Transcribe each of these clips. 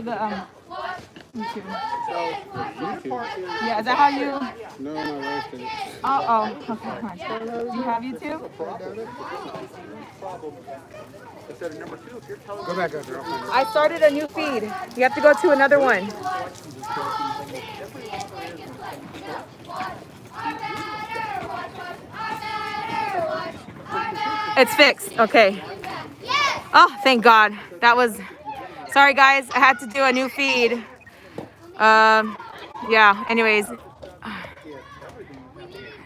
for the YouTube. YouTube. Yeah, is that how you? No, my wife did it. Oh, okay, fine. Do you have YouTube? Go back up there. I'll find it. I started a new feed. You have to go to another one. It's fixed. Okay. Oh, thank God. That was. Sorry, guys. I had to do a new feed. Yeah. Anyways,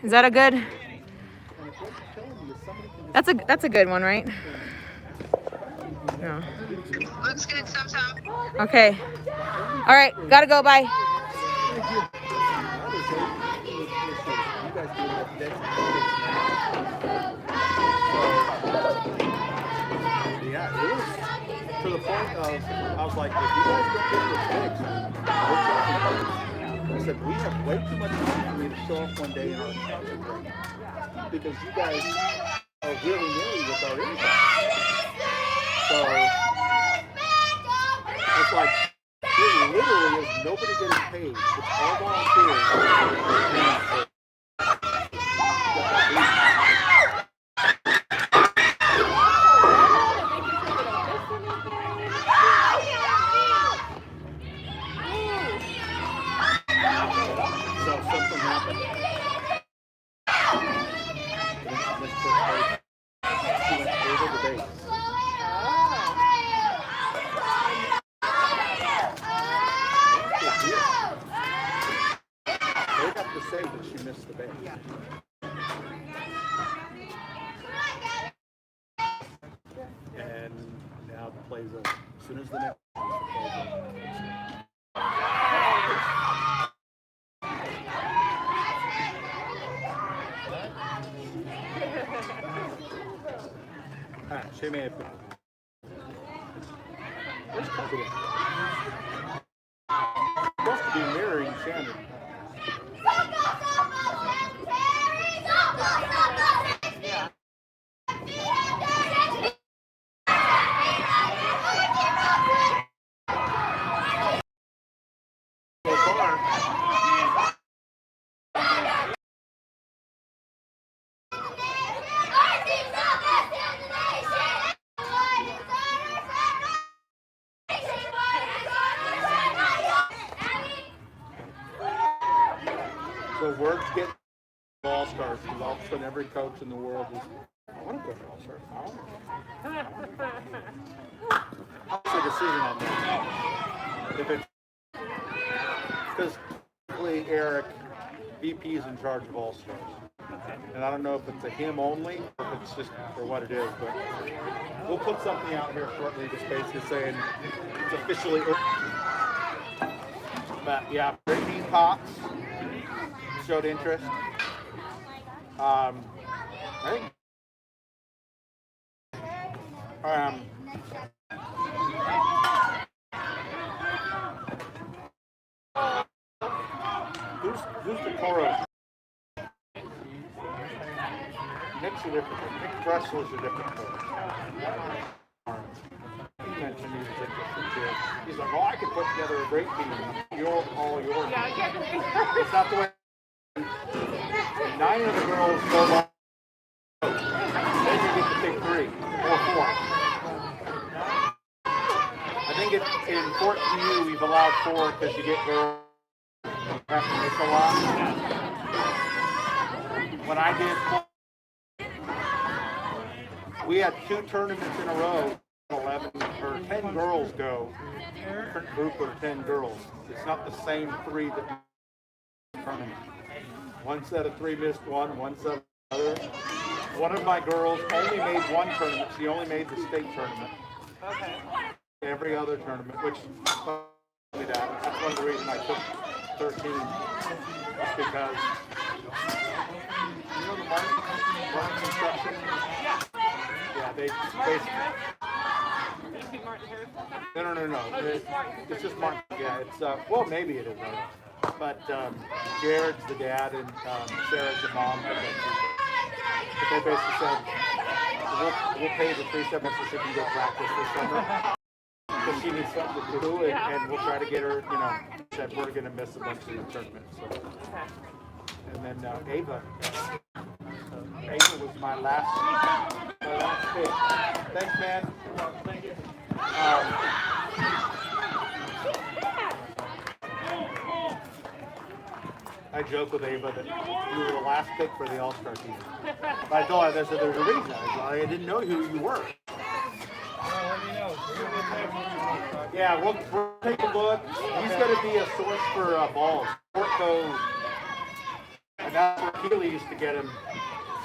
is that a good? That's a good one, right? No. Looks good sometimes. Okay. All right. Gotta go. Bye. Yeah, it was to the point of, I was like, if you guys don't get this fixed, we'll try to fix it. I said, we have way too much time for me to show up one day in our concert right now. Because you guys are really nearly with our income. So, it's like, there literally is nobody getting paid. It's all volunteers. So something happened. She went over the base. They have to say that she missed the base. And now the play's over. As soon as the next play's over. She may have been. Where's President? Supposed to be mirroring Shannon. So far, so word's getting All Stars because all of a sudden every coach in the world is, I want to go to All Stars. What's the decision on that? If it's because Eric, VP is in charge of All Stars. And I don't know if it's a him only or if it's just for what it is, but we'll put something out here shortly just basically saying it's officially open. But yeah, Brittany Cox showed interest. I think who's the chorus? Nick's a different one. Nick Dressler's a different chorus. He mentioned he was interested too. He's like, oh, I could put together a great team. All yours. It's not the way. 9 of the girls go by. Then you get to pick 3 or 4. I think in Fort View we've allowed 4 because you get girls who have to miss a lot. When I did, we had 2 tournaments in a row. 11 or 10 girls go. Different group of 10 girls. It's not the same 3 that tournament. One set of 3 missed one set of other. One of my girls only made 1 tournament. She only made the state tournament. Okay. Every other tournament, which that's one of the reasons I took 13. Is because you know the Martin construction? Yeah, they basically. No. It's just Martin. Yeah, it's well, maybe it is. But Jared's the dad and Sarah's the mom. But they basically said, we'll pay the 3 semesters if you can go practice this summer. Because she needs something to do, and we'll try to get her, you know, said we're going to miss a bunch of the tournament. So. And then Ava. Ava was my last pick. Thanks, man. Thank you. I joke with Ava that you were the last pick for the All-Star team. But I told her, I said, there's a reason. I didn't know who you were. Yeah, we'll take a look. He's going to be a source for balls. Porto, and that's where Keely used to get him.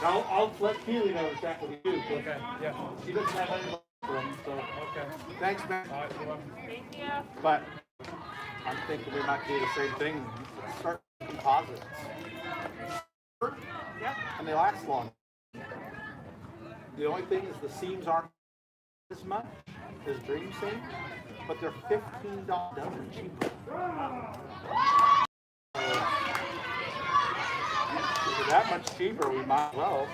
I'll let Keely know exactly what you do. Okay, yeah. She doesn't have any for him, so. Okay. Thanks, man. All right, thank you. But I'm thinking we might do the same thing. Start composites. Yeah. And they last long. The only thing is the seams aren't as much as Dream Seam, but they're $15 dozen cheaper. If they're that much cheaper, we might as well.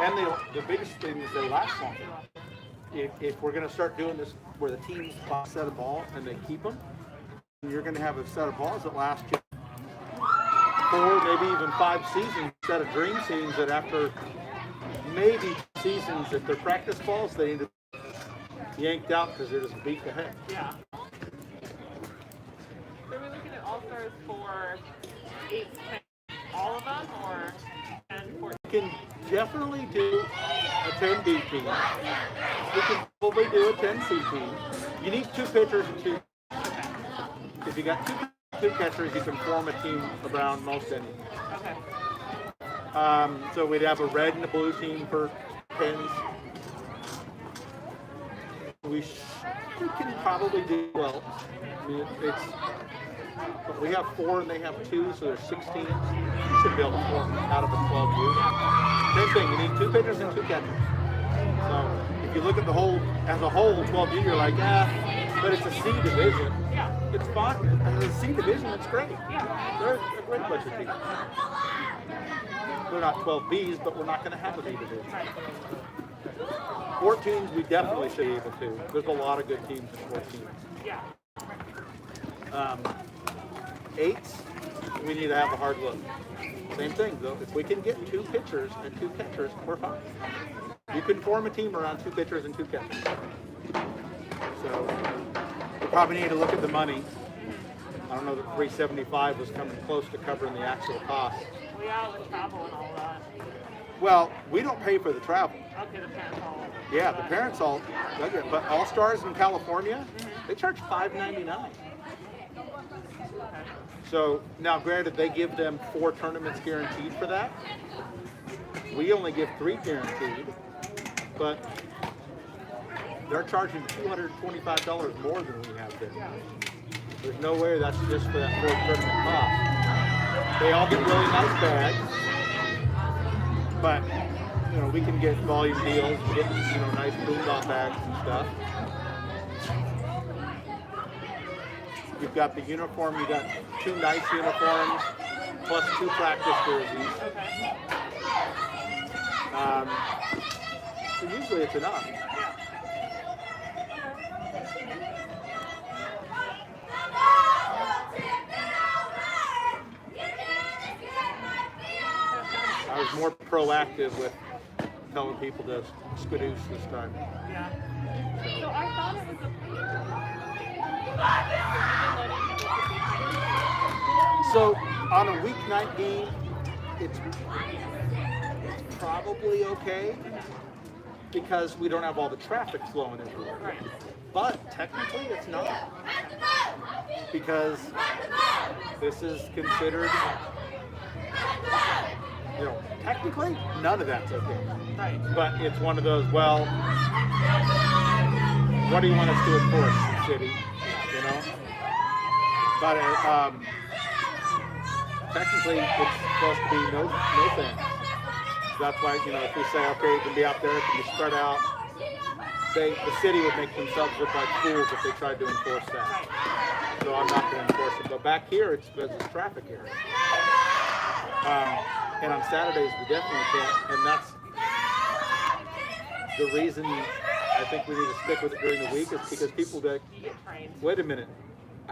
And the biggest thing is they last longer. If we're going to start doing this where the teams buy a set of balls and they keep them, you're going to have a set of balls that last you 4, maybe even 5 seasons instead of Dream Seams that after maybe seasons, if they're practice balls, they end up yanked out because they're just beat the head. Yeah. So are we looking at All-Stars for 8, 10, all of them, or 10, 14? You can definitely do a 10B team. You can probably do a 10C team. You need 2 pitchers and 2. If you got 2 catchers, you can form a team around most anything. Okay. So we'd have a red and a blue team for 10s. We can probably do well. I mean, but we have 4 and they have 2, so there's 16. You should be able to form out of a 12U. Same thing, you need 2 pitchers and 2 catchers. So if you look at the whole, as a whole, 12U, you're like, but it's a C division. Yeah. It's fun. As a C division, it's great. Yeah. They're a great bunch of teams. They're not 12Bs, but we're not going to have a B division. 14s, we definitely should be able to. There's a lot of good teams in 14. Yeah. 8s, we need to have a hard look. Same thing, though. If we can get 2 pitchers and 2 catchers, we're fine. You can form a team around 2 pitchers and 2 catchers. So we probably need to look at the money. I don't know that 375 was coming close to covering the actual cost. We all the travel and all that. Well, we don't pay for the travel. Okay, the parents all. Yeah, the parents all, but All-Stars in California, they charge $5.99. So now, granted, they give them 4 tournaments guaranteed for that. We only give 3 guaranteed, but they're charging $225 more than we have there. There's no way that's just for that 4 tournament cost. They all get really nice bags, but you know, we can get volume deals, we get, you know, nice boondog bags and stuff. You've got the uniform, you got 2 nice uniforms, plus 2 practice jerseys. So usually it's enough. I was more proactive with telling people to skadoosh this time. Yeah. So I thought it was a So on a weeknight game, it's probably okay because we don't have all the traffic flowing everywhere. Right. But technically it's not because this is considered, you know, technically none of that's okay. Right. But it's one of those, well, what do you want us to enforce, city? You know? But technically it's supposed to be no fans. That's why, you know, if we say, okay, you can be out there, it can be spread out, the city would make themselves look like fools if they tried to enforce that. So I'm not going to enforce it. But back here, it's because it's traffic area. And on Saturdays, we definitely can't. And that's the reason I think we need to stick with it during the week. It's because people that, You get trained. wait a minute,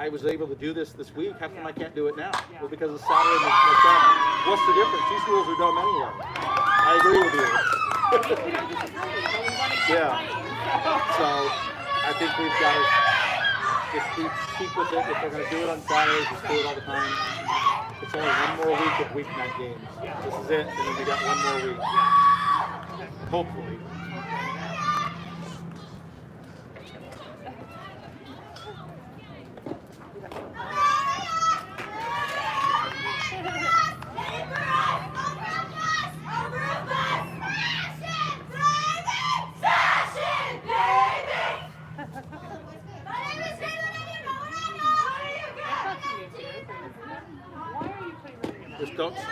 I was able to do this week. How come I can't do it now? Well, because it's Saturday and it's Sunday. What's the difference? These rules are dumb anyway. I agree with you. We don't disagree, but we want to get Yeah. playing. So I think we've got to just keep with it. If we're going to do it on Saturdays, just do it all the time. It's only one more week of weeknight games. This is it, and then we got one more week. Hopefully.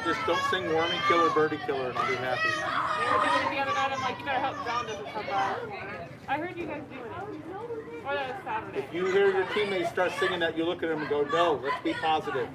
Just don't sing Wormy Killer, Birdie Killer, and I'll be happy. They were doing it the other night. I'm like, you better hope John doesn't come by. I heard you guys doing it. Or that was Saturday. If you hear your teammates start singing that, you look at them and go, no, let's be positive.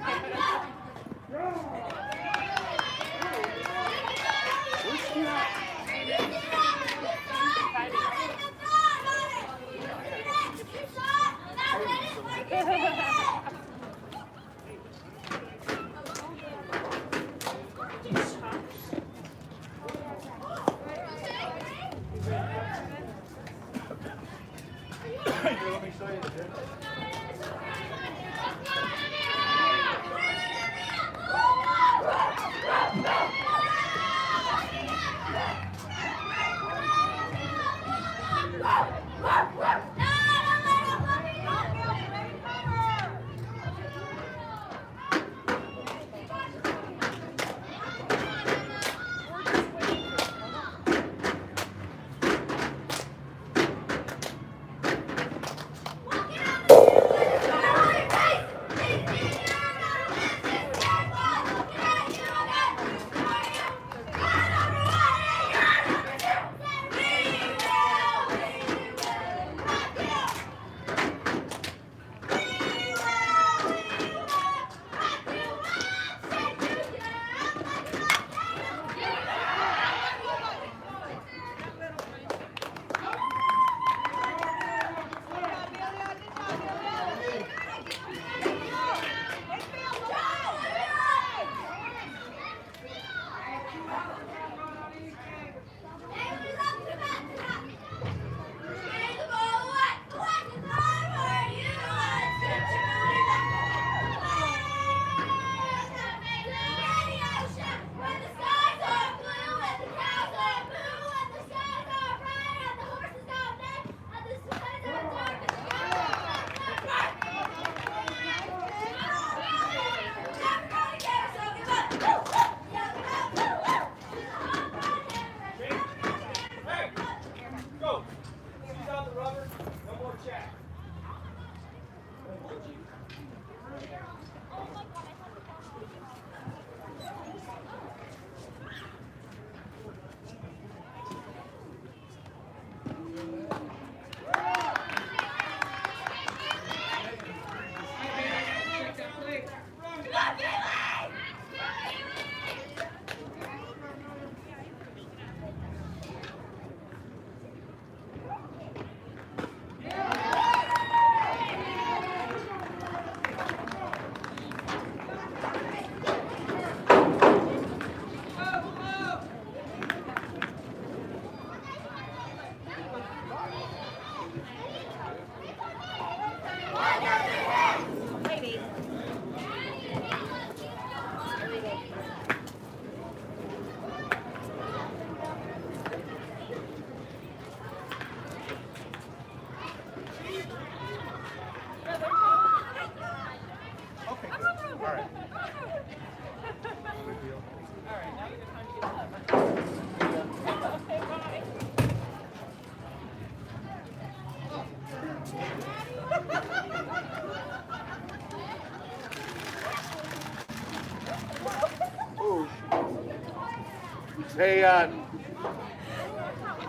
Hey,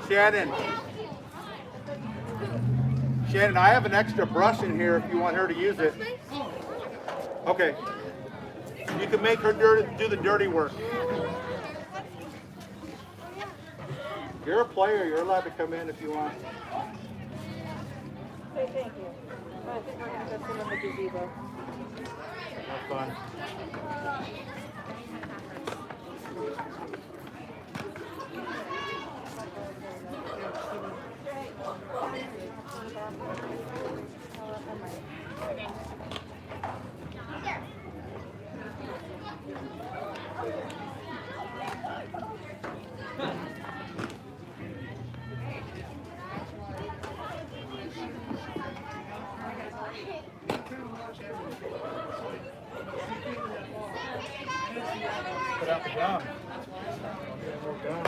Shannon. Shannon, I have an extra brush in here if you want her to use it. Okay. You can make her do the dirty work. You're a player. You're allowed to come in if you want. Say thank you. But I think we're gonna go sit on the gazebo. Have fun. Put out the gum. More gum.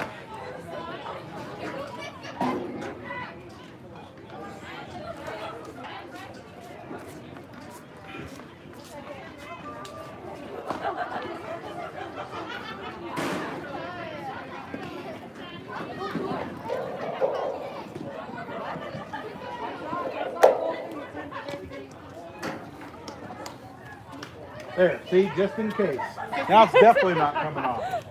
There, see, just in case. Now it's definitely not coming off.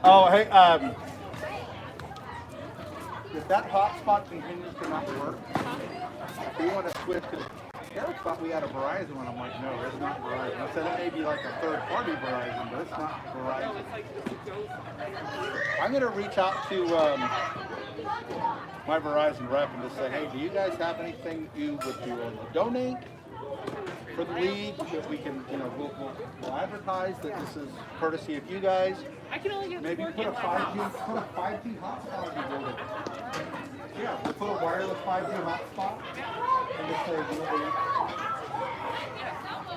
Oh, hey, if that hotspot continues to not work, do you want to switch to Eric thought we had a Verizon one. I'm like, no, it's not Verizon. I said it may be like a third-party Verizon, but it's not Verizon. I'm going to reach out to my Verizon rep and just say, hey, do you guys have anything you would be willing to donate for the league that we can, you know, we'll advertise that this is courtesy of you guys. I can only get Maybe put a 5G hotspot in the building. Yeah, we'll put a wireless 5G hotspot and just say, you know,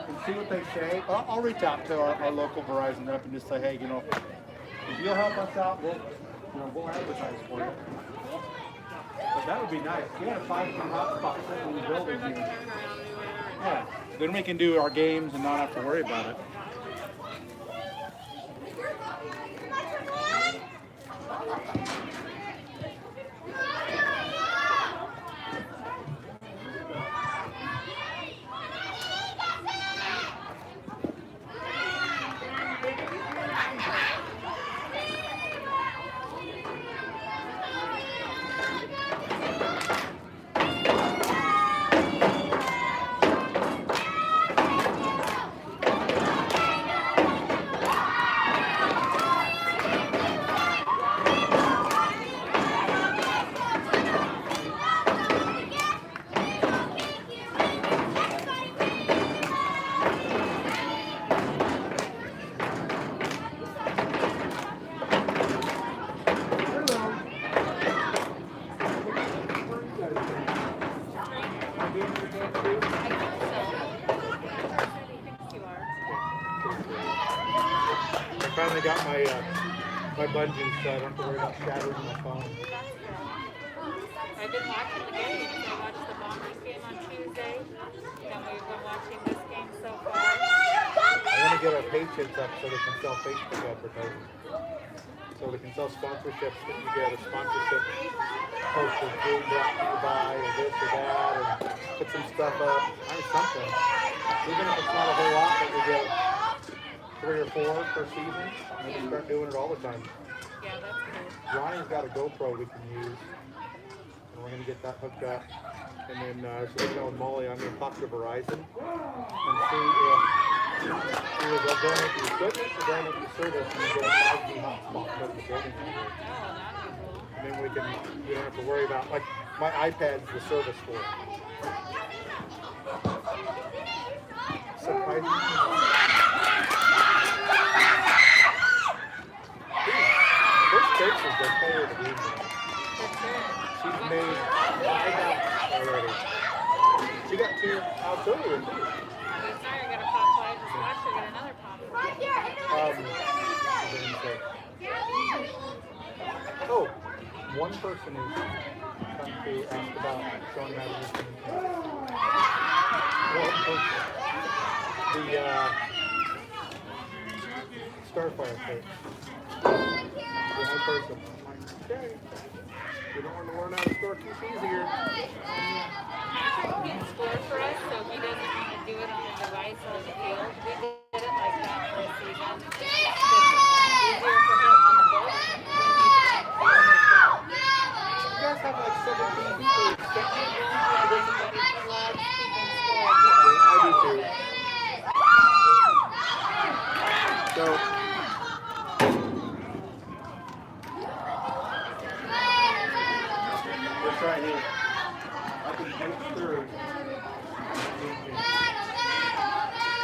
and see what they say. I'll reach out to our local Verizon rep and just say, hey, you know, if you'll help us out, we'll advertise for you. But that would be nice. We had a 5G hotspot in the building here. Yeah. Then we can do our games and not have to worry about it. I finally got my bungee, so I don't have to worry about shattering my phone. I've been watching the games. I watched the Bombers game on Tuesday, and we've been watching this game so far. I want to get our Patriots up so they can sell Facebook advertising. So we can sell sponsorships that you get a sponsorship posted being brought to you by or this or that, and put some stuff up. I mean, something. Even if it's not a whole lot, but we get 3 or 4 per season, and we can start doing it all the time. Yeah, that's cool. Ronnie's got a GoPro we can use, and we're going to get that hooked up. And then, so you know, with Molly, I'm going to talk to Verizon and see if they'll donate the equipment or donate the service and get a 5G hotspot put in the building. And then we don't have to worry about, like, my iPad's the service for it. Surprising. First Texas, they play with the game. She's made 5 outs already. She got 2 outs earlier, too. Now you're gonna pop 5 and watch her get another pop. What did he say? Oh, one person is come to ask about showing how to use it. One person. The Starfire coach. The one person. I'm like, okay. You don't want to learn how to score QCs here. He can score for us, so he doesn't want to do it on a device on the field. We did it like that for a season. It's easier for him on the boat. You guys have like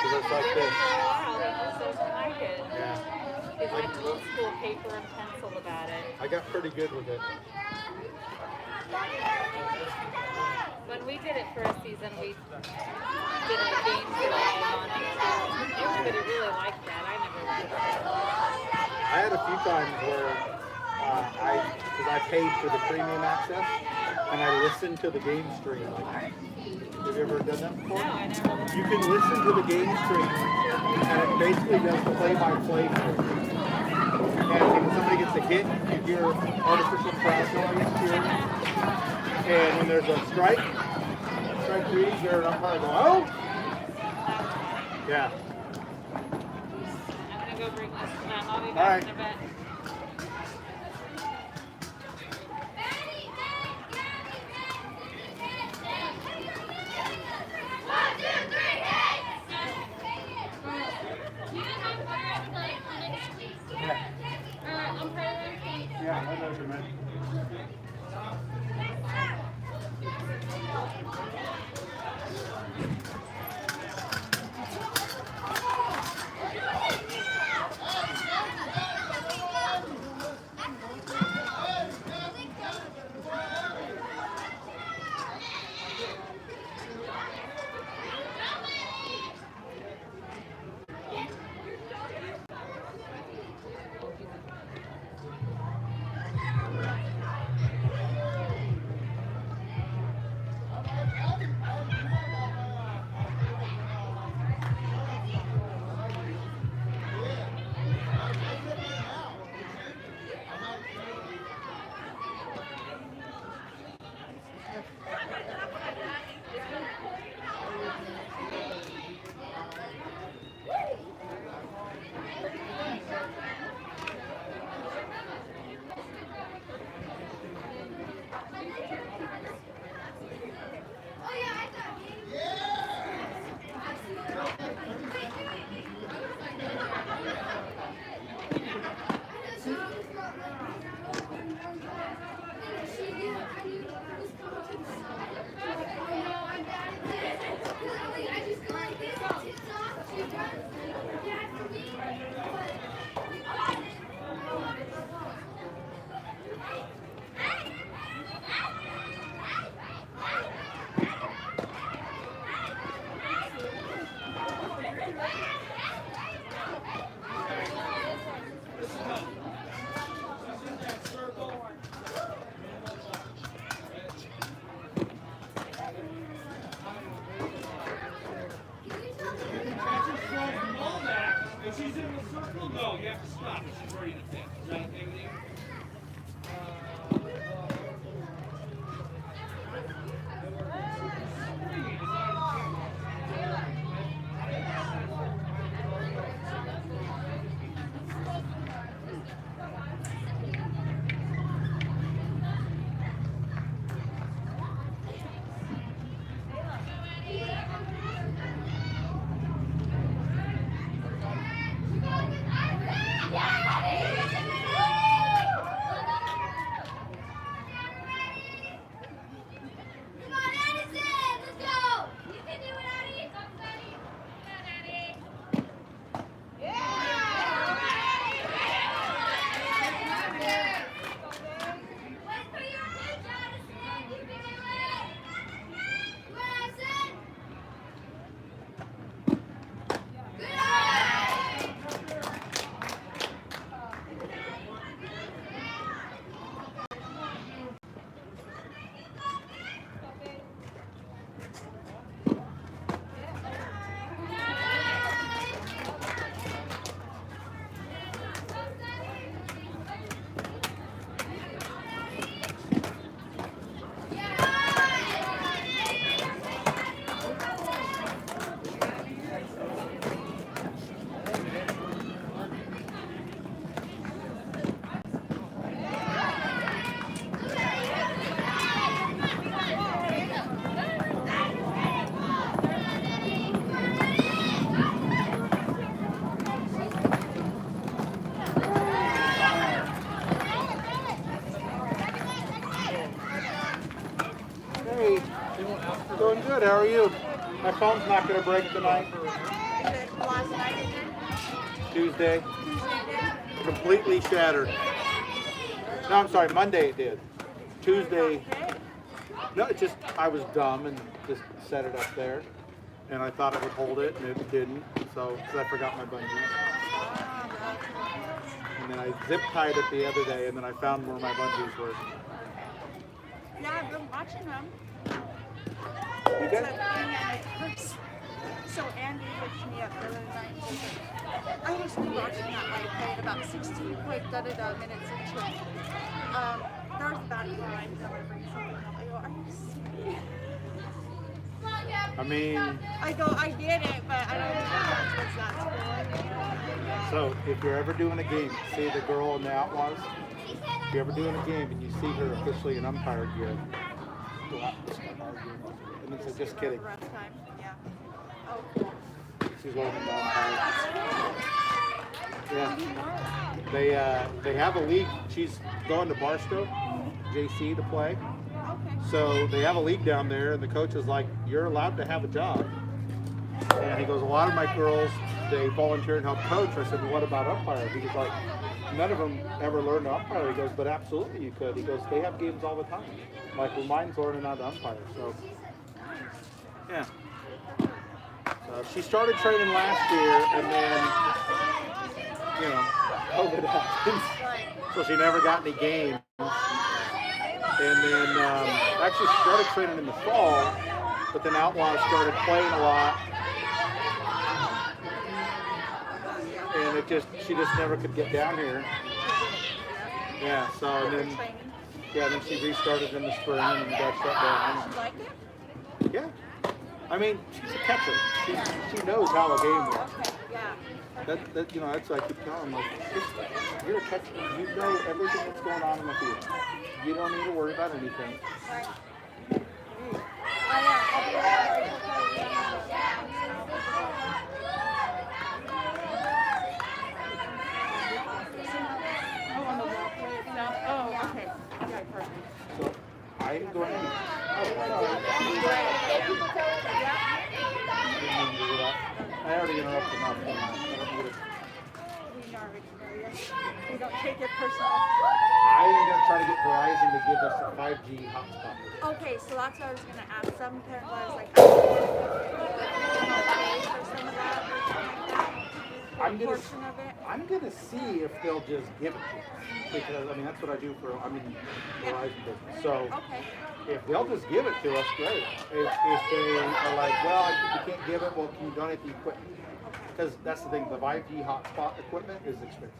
because it's like Did it this. for a while. He just doesn't like it. Yeah. He's like old school paper and pencil about it. I got pretty good with it. When we did it for a season, we did a game live on it too. Everybody really liked that. I never liked it. I had a few times where because I paid for the premium access, and I listened to the game stream. Have you ever done that before? No, I never listened. You can listen to the game stream, and it basically does the play-by-play for you. And when somebody gets a hit, you hear artificial crowd noise here. And when there's a strike three, you hear an umpire go, oh! Yeah. I'm gonna go bring this to them. I'll be All back right. in a bit. Yeah, I know what you meant. If she's in the circle, no, you have to stop. She's ready to pick. Is that okay with you? Hey, doing good. How are you? My phone's not going to break tonight. Tuesday, completely shattered. No, I'm sorry, Monday it did. Tuesday, no, it just, I was dumb and just set it up there. And I thought it would hold it, and it didn't. So, because I forgot my bungees. And then I zip tied it the other day, and then I found where my bungees were. Yeah, I've been watching them. You did? So Andy picked me up the other night. And was like, I was watching that like playing about 16 quick minutes into it. There was a bad line delivering something. I go, are you serious? I mean, I did it, but I don't think it was that score. so if you're ever doing a game, see the girl in the Outlaws? If you're ever doing a game and you see her officially in umpire gear, go out and start arguing. And then say, just kidding. Rough time, yeah. Oh, cool. She's one of the umpires. Yeah. They have a league. She's going to Barstow, JC, to play. Okay. So they have a league down there, and the coach is like, you're allowed to have a job. And he goes, a lot of my girls, they volunteer and help coach. I said, well, what about umpire? He was like, none of them ever learned to umpire. He goes, but absolutely you could. He goes, they have games all the time. Like, well, mine's learning how to umpire. So, yeah. So she started training last year, and then, you know, COVID happened. So she never got any games. And then actually she started training in the fall, but then Outlaws started playing a lot. And she just never could get down here. Yeah, so and then she restarted in the spring and got shut down. You like it? Yeah. I mean, she's a catcher. She knows how a game works. Okay, yeah. That you know, that's what I keep telling them, like, you're a catcher. You know everything that's going on in the field. You don't need to worry about anything. Right. I'll be Oh, okay. Yeah, perfect. So I can go ahead. I already interrupted enough. We don't take it personal. I am going to try to get Verizon to give us a 5G hotspot. Okay, so that's what I was going to ask. Some parents was like, I'm gonna see if they'll just give it to us, because I mean that's what I do for Verizon business. So if they'll just give it to us, great. If they are like, well, you can't give it, well, can you donate the equipment? Because that's the thing, the 5G hotspot equipment is expensive.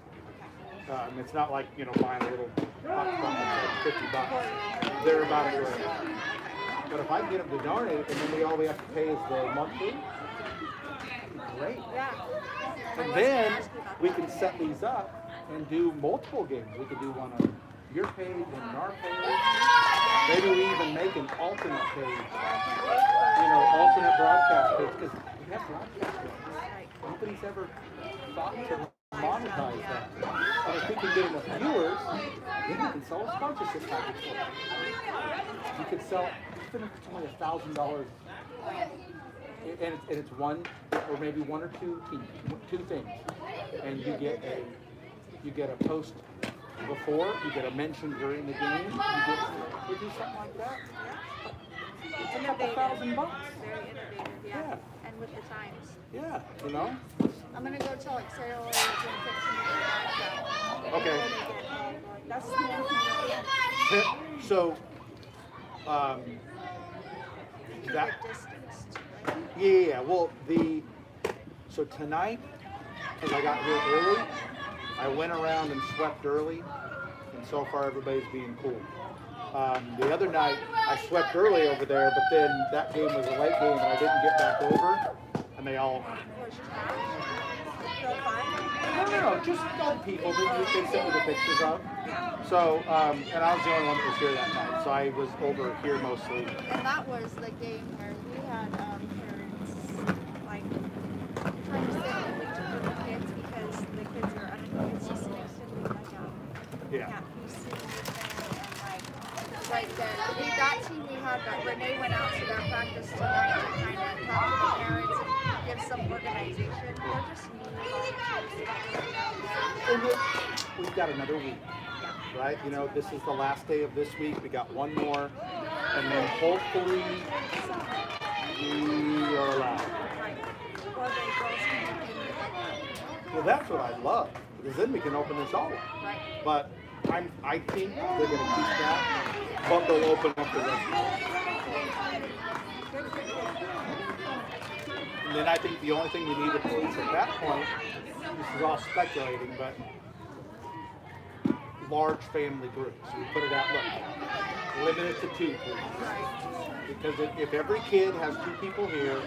It's not like, you know, buying a little hotspot that's like $50. They're about a grand. But if I can get them to donate, and then all we have to pay is the monthly, great. Yeah. And then we can set these up and do multiple games. We could do one on your page, one on our page. Maybe we even make an alternate page, you know, alternate broadcast page, because we have broadcast pages. Nobody's ever thought to monetize that. And if we can get enough viewers, then we can sell a sponsorship package for it. You could sell, even if it's only $1,000. And it's one, or maybe one or two things, and you get a post before, you get a mention during the game, you do something like that. It's a couple $1,000. Very innovative, yeah. And with the times. Yeah, you know. I'm gonna go tell like Sarah or Jim 15 minutes. Okay. That's the only thing. So, that. Yeah, well, so tonight, because I got here early, I went around and swept early, and so far everybody's being cool. The other night, I swept early over there, but then that game was a late game, and I didn't get back over, and they all... No, just old people that they sent me the pictures of. So, and I was the only one that was here that night, so I was over here mostly. And that was the game where we had parents like trying to sit and wait for the kids because the kids are it's just next to me like can't be seen and like that team we had that Renee went out to their practice tonight to kind of talk to the parents and give some organization. just need volunteers to let And we've got another week, right? You know, this is the last day of this week. We got one more, and then hopefully we are allowed. or the girls can do Well, that's what I love, because then we can open this all up. Right. But I think they're going to keep that, but they'll open up the rest. And then I think the only thing we need to police at that point, this is all speculating, but large family groups. We put it out, look, limit it to 2, please. Because if every kid has 2 people here,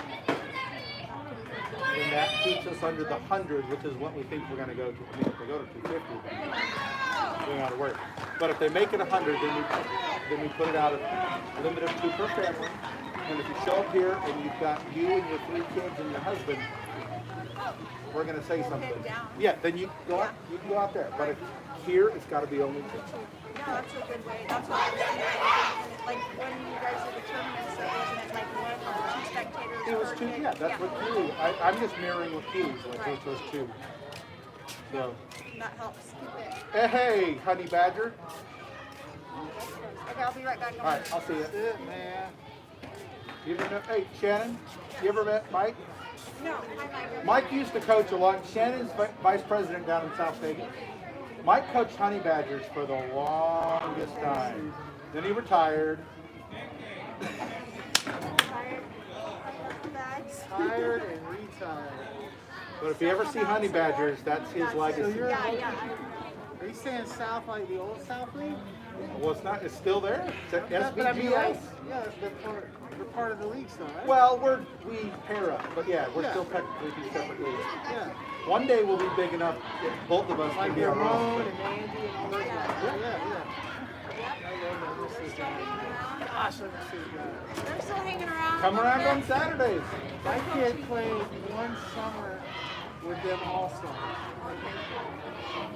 then that keeps us under the 100, which is what we think we're going to go to. I mean, if they go to 250, we don't have to worry. But if they make it 100, then we put it out at limit of 2 per family. And if you show up here and you've got you and your 3 kids and your husband, we're going to say something. Yeah, then you go out, you can go out there. But if here, it's got to be only 2. No, that's a good way. That's what I was thinking. Like when you guys did the tournaments, so wasn't it like 1 or 2 spectators? It was per 2, kid? yeah, that's what Keely, I'm just mirroring what Keely's like, which was 2. So, That helps keep it. hey, honey badger. Okay, I'll be right back. All right, I'll see you. You ever know, hey, Shannon, you ever met Mike? No, hi, Mike used to coach a lot. Shannon's vice president down in South Vegas. Mike coached honey badgers for the longest time. Then he retired. Tired and retired. But if you ever see honey badgers, that's his legacy. you're- Yeah, yeah. Are you saying South like the old South League? Well, it's not. It's still there. It's at But I mean, like, SBGS. yeah, they're part of the league still, right? Well, we pair up, but yeah, we're Yeah. still technically 2 separate leagues. yeah. One day we'll be big enough that both of us can Like be our Ramon own. and Andy and all those guys. Yeah. I love that. Miss these guys. Gosh, I miss these guys. They're still hanging around. Come around on Saturdays. My kid played one summer with them all-stars.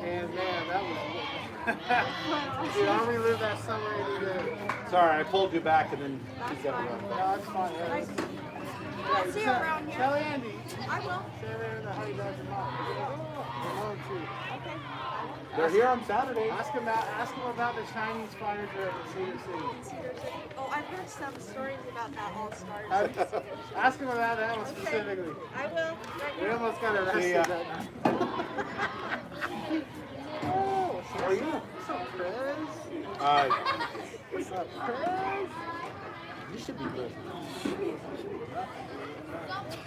And man, that was dude, I'll relive that summer any day. Sorry, I pulled you back and then she's got to run. No, it's fine. Yeah, I'll see you around here. tell Andy. I will. Say there in the honey badger mom. Ramon too. Okay. They're here on Saturdays. Ask him about the Chinese fire drill at Cedar City. Oh, I've heard some stories about that All-Stars. Ask him about that one specifically. I will. Right We here. almost got arrested See ya. that night. Oh, How are you? what's up, Chris? What's up, Chris? You should be good.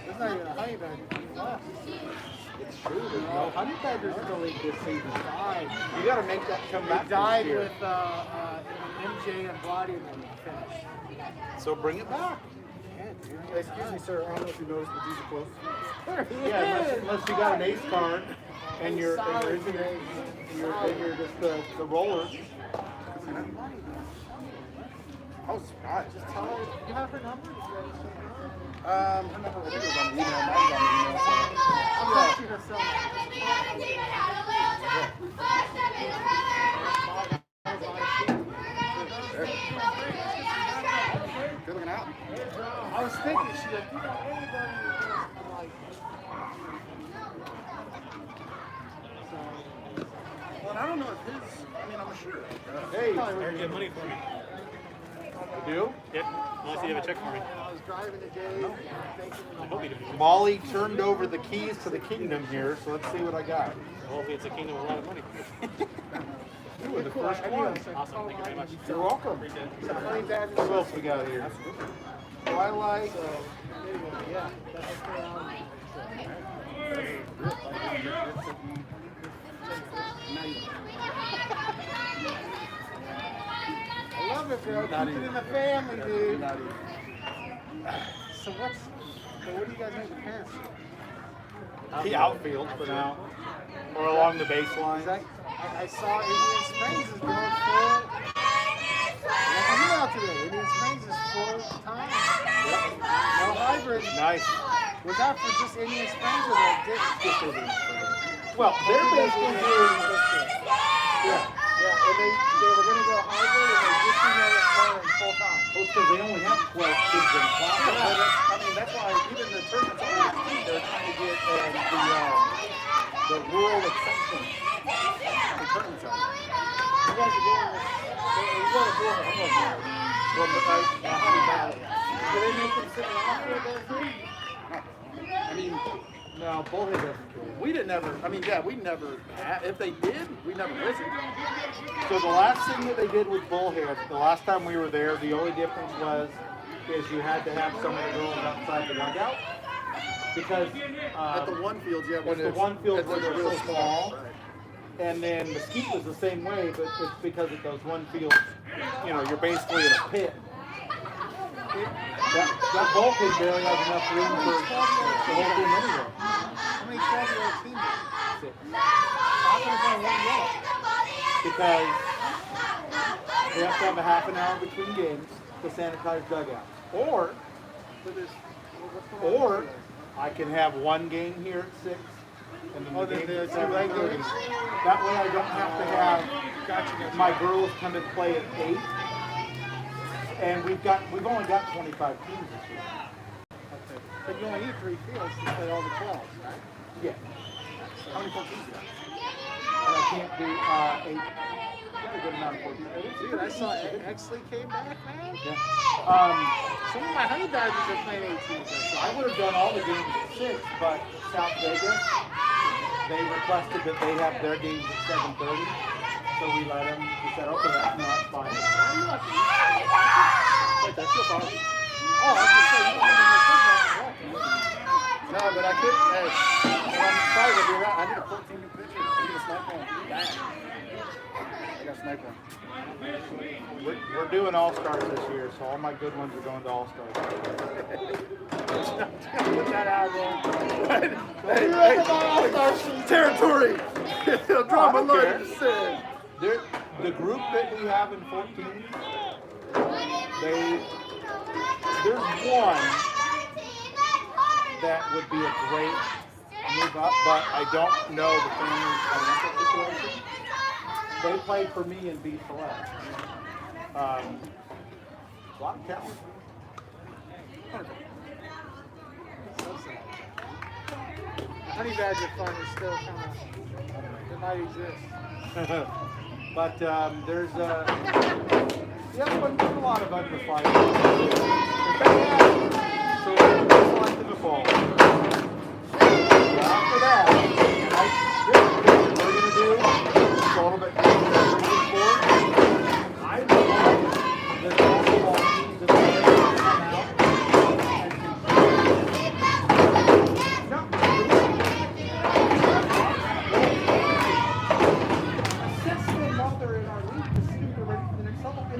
There's not even a honey badger left. It's true. There's no honey badgers in the league this season. You got to make that come back He died this year. with MJ and Blotty and then finished. So bring it back. Excuse me, sir. I don't know if you noticed, but these are close. Yeah, unless you got an ace card and you're just the roller. I was surprised. Tell her, you have her number? Her number I think it was on the email. Mine's on the email. I'll text you her cell number. Good looking out. I was thinking, she's like, you know, anybody with this? I'm like, Well, I don't know if his, I mean, I'm sure. Hey, You have money for me. you do? Yep. Unless you have a check for me. I was driving today, thinking, I hope you do. Molly turned over the keys to the kingdom here, so let's see what I got. Hopefully it's a kingdom with a lot of money. You were the cool, first I knew one. I was like, Awesome. Thank you very much. You're welcome. Appreciate it. honey badger. What else we got here? Twilight. Anyway, yeah, that's what's going on. I love it, bro. Keep it in the family, dude. So what do you guys make the parents? The outfield for now. Or along the baseline. I saw Indian Springs is going full. Like you out today, Indian Springs is full time. No hybrid. Nice. Was that for just Indian Springs or like Well, they're based in here. Yeah. Yeah, and they were going to go hybrid, and they just emailed us playing full time. Well, because they only have 12 kids in the class. Yeah, but I mean, that's why even the tournaments over the team, they're trying to get the rural exception for tournaments out. You guys are doing this. You guys are doing it. I'm not doing it. Well, but how bad? Do they make them sit in the outfield there too? I mean, No, Bullhead doesn't care. we didn't ever. I mean, yeah, we never. If they did, we never listened. So the last thing that they did with Bullhead, the last time we were there, the only difference is you had to have some of the girls outside the dugout. Because At the one fields, yeah, when it's the one field it's where they're real so small. Right. And then Mesquite was the same way, but it's because at those one fields, you know, you're basically in a pit. That bulkhead barely has enough room for the whole team anyway. How many 12-year-old teams? Six. How come it's only one yellow? Because we have to have a half an hour between games to sanitize dugouts. Or I can have one game here at 6 and then the game at 7:30. That way I don't have to have my girls come and play at 8. And we've only got 25 teams this year. Okay. But you only need 3 fields to play all the 12s, right? Yeah. How many 14s you got? And I can't do 8. Got a good amount of 14. Dude, I saw Exley came back, man. Yeah. Some of my honey badgers are playing 18s. I would have done all the games at 6, but South Vegas, they requested that they have their games at 7:30. So we let them. We said, okay, that's fine. Wait, that's your body. Oh, I was just saying, you don't have any No, but I couldn't. Hey, I'm sorry to be around. I need a 14 new pitcher. I need a snipe one. Bang. I got a snipe one. We're doing All-Stars this year, so all my good ones are going to All-Stars. Put that out there. Hey, All-Stars territory. Drama care. alert. The group that we have in 14, there's one that would be a great move up, but I don't know the family financial situation. They played for me in B Select. A lot of talent. Honey badger fun is still kind of, it might exist. But there's but a lot of underflight. So we're selected the fall. After that, we're going to do a little bit more. I know that all the ball teams that come out and assess them while they're in our league to see if they're ready for the next level. And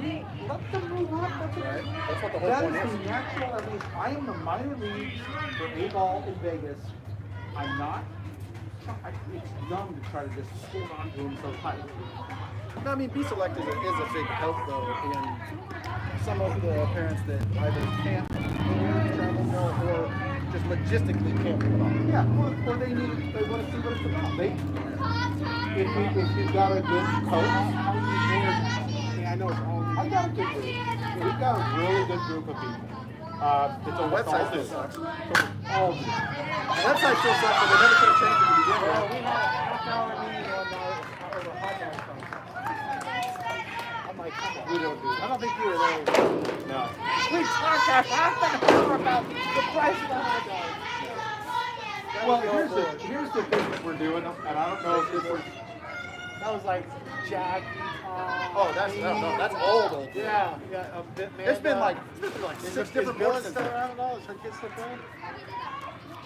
let them move up. That's what the whole That point is is. the natural. I mean, I am the minor leagues for A-ball in Vegas. I'm not. It's dumb to try to just hold on to them so tight. No, I mean, B-Select is a big help, though, in some of the parents that either can't travel more or just logistically can't do it all. Yeah, or they want to see what it's about. If you've got a good coach, Yeah, I know it's all. I got a good group. We've got a really good group of people. It's a website all still new. sucks. All new. The website still sucks, but they never could have changed it to begin with. We had a half-hour meeting on over hot dog phone. I'm like, come on. We don't do I that. don't think you were there. No. We talked for half an hour about the price of the hot dog. Well, here's the thing that we're doing, and I don't know if this was. That was like Jackie. Oh, that's old. Yeah, yeah, a bit man. It's been like 6 different Bill boards since still then. around at all? Is her kid still playing?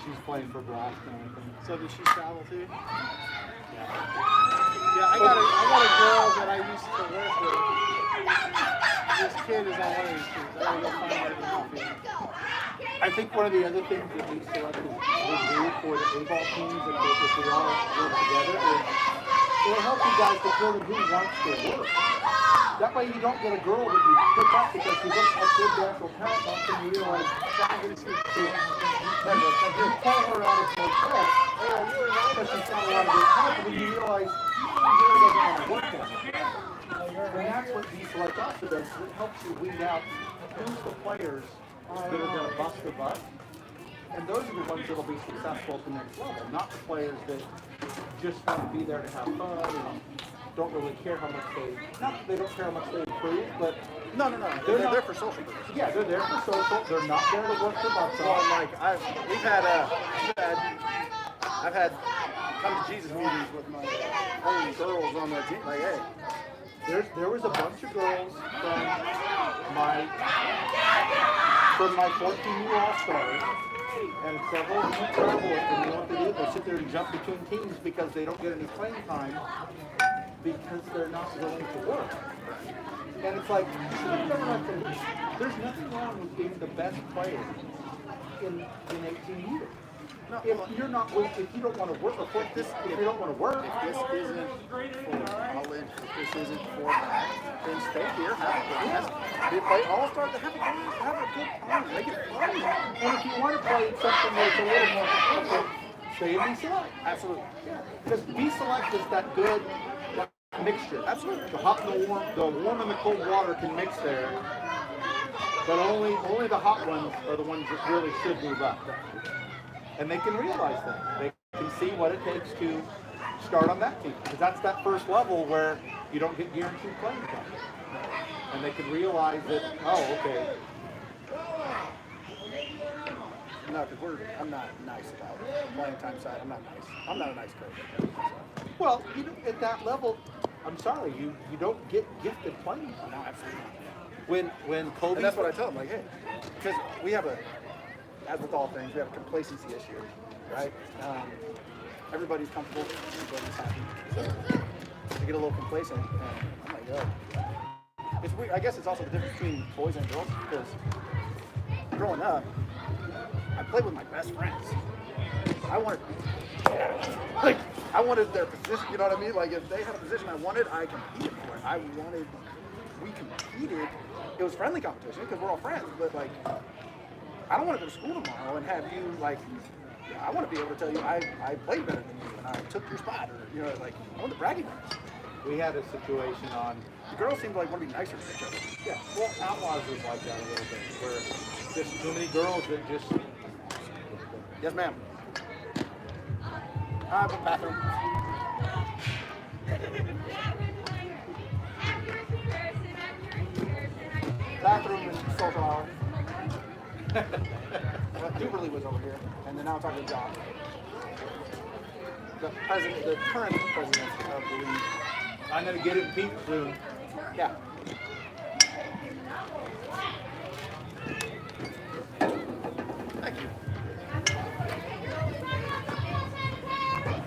She's playing for Boston, I think. So does she travel too? Yeah, I got a girl that I used to work with. This kid is on one of these teams. I gotta go find her in the outfield. I think one of the other things that we selected will do for the A-ball teams, if we all work together, is it'll help you guys determine who wants to work. That way you don't get a girl that you pick up because she looks like good natural talent on and you realize you pull her out of her trip because she's got a lot of good talent, and you realize she really doesn't want to to work on it. And that's what these like also does. It helps you weed out who's the players that are going to bust the butt. And those are the ones that will be successful at the next level, not the players that just want to be there to have fun and don't really care how much not that they don't care how much they improve, but No. They're there for social purposes. yeah, they're there for social. They're not there to work their butts Well, off. like I've had come to Jesus meetings with my own girls on their team. Like, hey, There was a bunch of girls from my 14-year All-Stars, and several of them travel with them. You know what they do? They sit there and jump between teams because they don't get any playing time because they're not willing to work. And it's like, there's nothing wrong with being the best player in 18 years. If you're not, if you don't want to work, if you don't want to work, if this isn't for college, if this isn't for that, then stay here, have a blast. They play all-stars, have a blast, have a good time, make it fun. and if you want to play something that's a little more competitive, stay in B-Select. Absolutely. Because B-Select is that good mixture. Absolutely. The hot and the warm and the cold water can mix there, but only the hot ones are the ones that really should move up. And they can realize that. They can see what it takes to start on that team. Because that's that first level where you don't get guaranteed playing time. And they can realize that, oh, okay. No, because I'm not nice about playing time side. I'm not nice. I'm not a nice coach. Well, at that level, I'm sorry, you don't get gifted playing time. No, absolutely not. When Kobe... And that's what I tell them, like, hey, because we have as with all things, we have a complacency issue, right? Everybody's comfortable, everybody's happy. So they get a little complacent, and I'm like, oh. It's weird. I guess it's also the difference between boys and girls, because growing up, I played with my best friends. I wanted their position, you know what I mean? Like, if they had a position I wanted, I competed for it. We competed. It was friendly competition, because we're all friends, but like, I don't want to go to school tomorrow and have you, like, I want to be able to tell you I played better than you and I took your spot, or, you know, like, I want the bragging rights. We had a situation on... The girls seem to like want to be nicer to each other. Yeah, well, Outlaws was like that a little bit, where just too many girls that just... Yes, ma'am. I have a bathroom. Bathroom is social hour. Well, Duberly was over here, and then now I'm talking to John. The current president of the league. I'm going to get it peaked soon. Yeah. Thank you.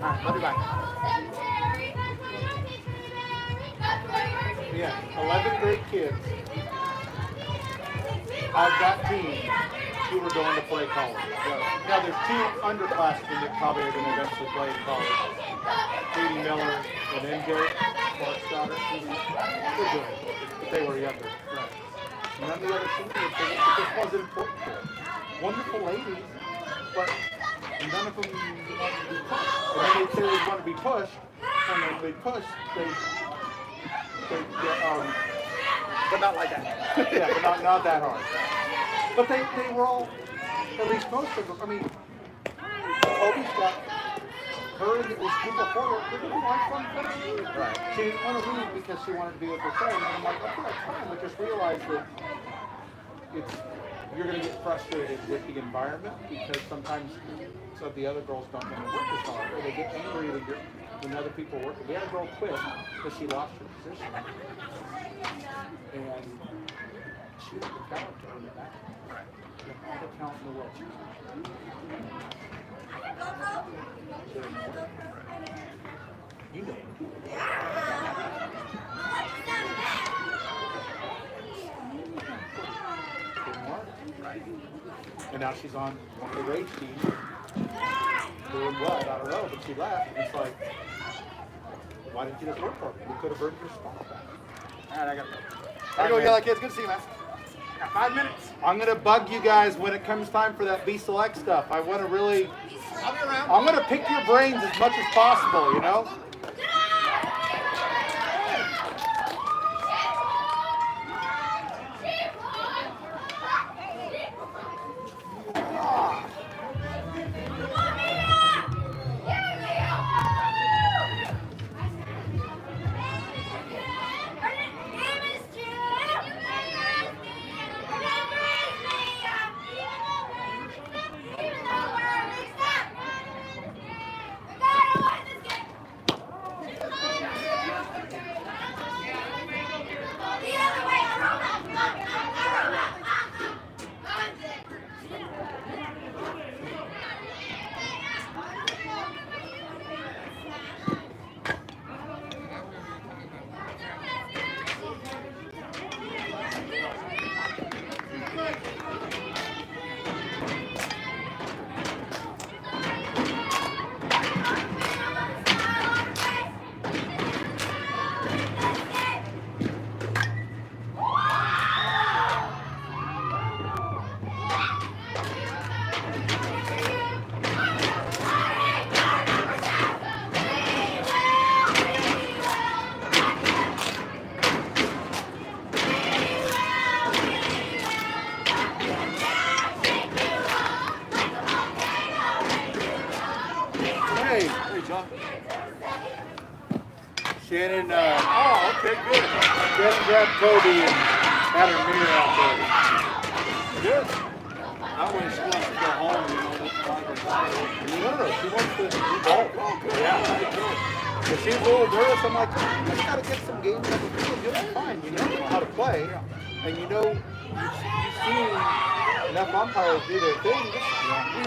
All right, love you, bye. Yeah, 11th grade kids of that team who were going to play college. Now there's two underclassmen that probably are going to eventually play in college. Katie Miller and MJ, Clark's daughter. They're good, but they were younger. None of the other seniors, it just wasn't important to them. Wonderful ladies, but none of them wanted to be pushed. And then they'd say they want to be pushed, and when they push, they But not like that. yeah, but not that hard. But they were all, at least most of them, I mean, Kobe's got her that was school before her, they didn't want fun fun. Right. She didn't want to leave because she wanted to be with her friends. And I'm like, okay, that's fine, but just realize that you're going to get frustrated with the environment because sometimes some of the other girls don't want to work as hard, or they get angry when other people work. We had a girl quit because she lost her position. And she had the talent to earn it back. She had all the talent in the world. You know. And now she's on one of the rage teams, doing what? I don't know, but she left. And it's like, why didn't you just work for me? We could have earned your spot back. All right, I gotta go yell at kids. Good to see you, man. Got 5 minutes. I'm gonna bug you guys when it comes time for that B-Select stuff. I want to really, I'll be around. I'm gonna pick your brains as much as possible, you know? Shannon, oh, okay, good. Shannon grabbed Toby and had her mirror out there. Good. That way she wants to go home, you know, that's fine. No, she wants to do golf. Oh, good. Yeah. If she's a little nervous, I'm like, I just got to get some games that we're really good. Fine, you know how to play. And you know, you've seen enough umpires do their thing. We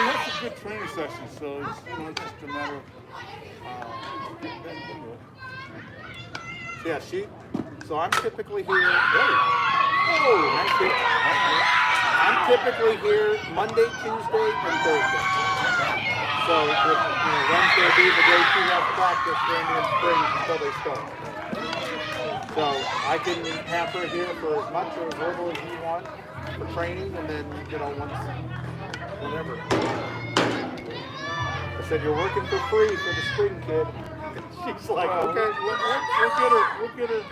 had some good training sessions, so it's, you know, just a matter of Yeah, so I'm typically here. Oh, nice hit. I'm typically here Monday, Tuesday, and Thursday. So Wednesday will be the day she has practice for Indian Springs until they start. So I can have her here for as much or as little as you want for training, and then whenever. I said you're working for free for the spring kid. She's like, okay, we'll get her.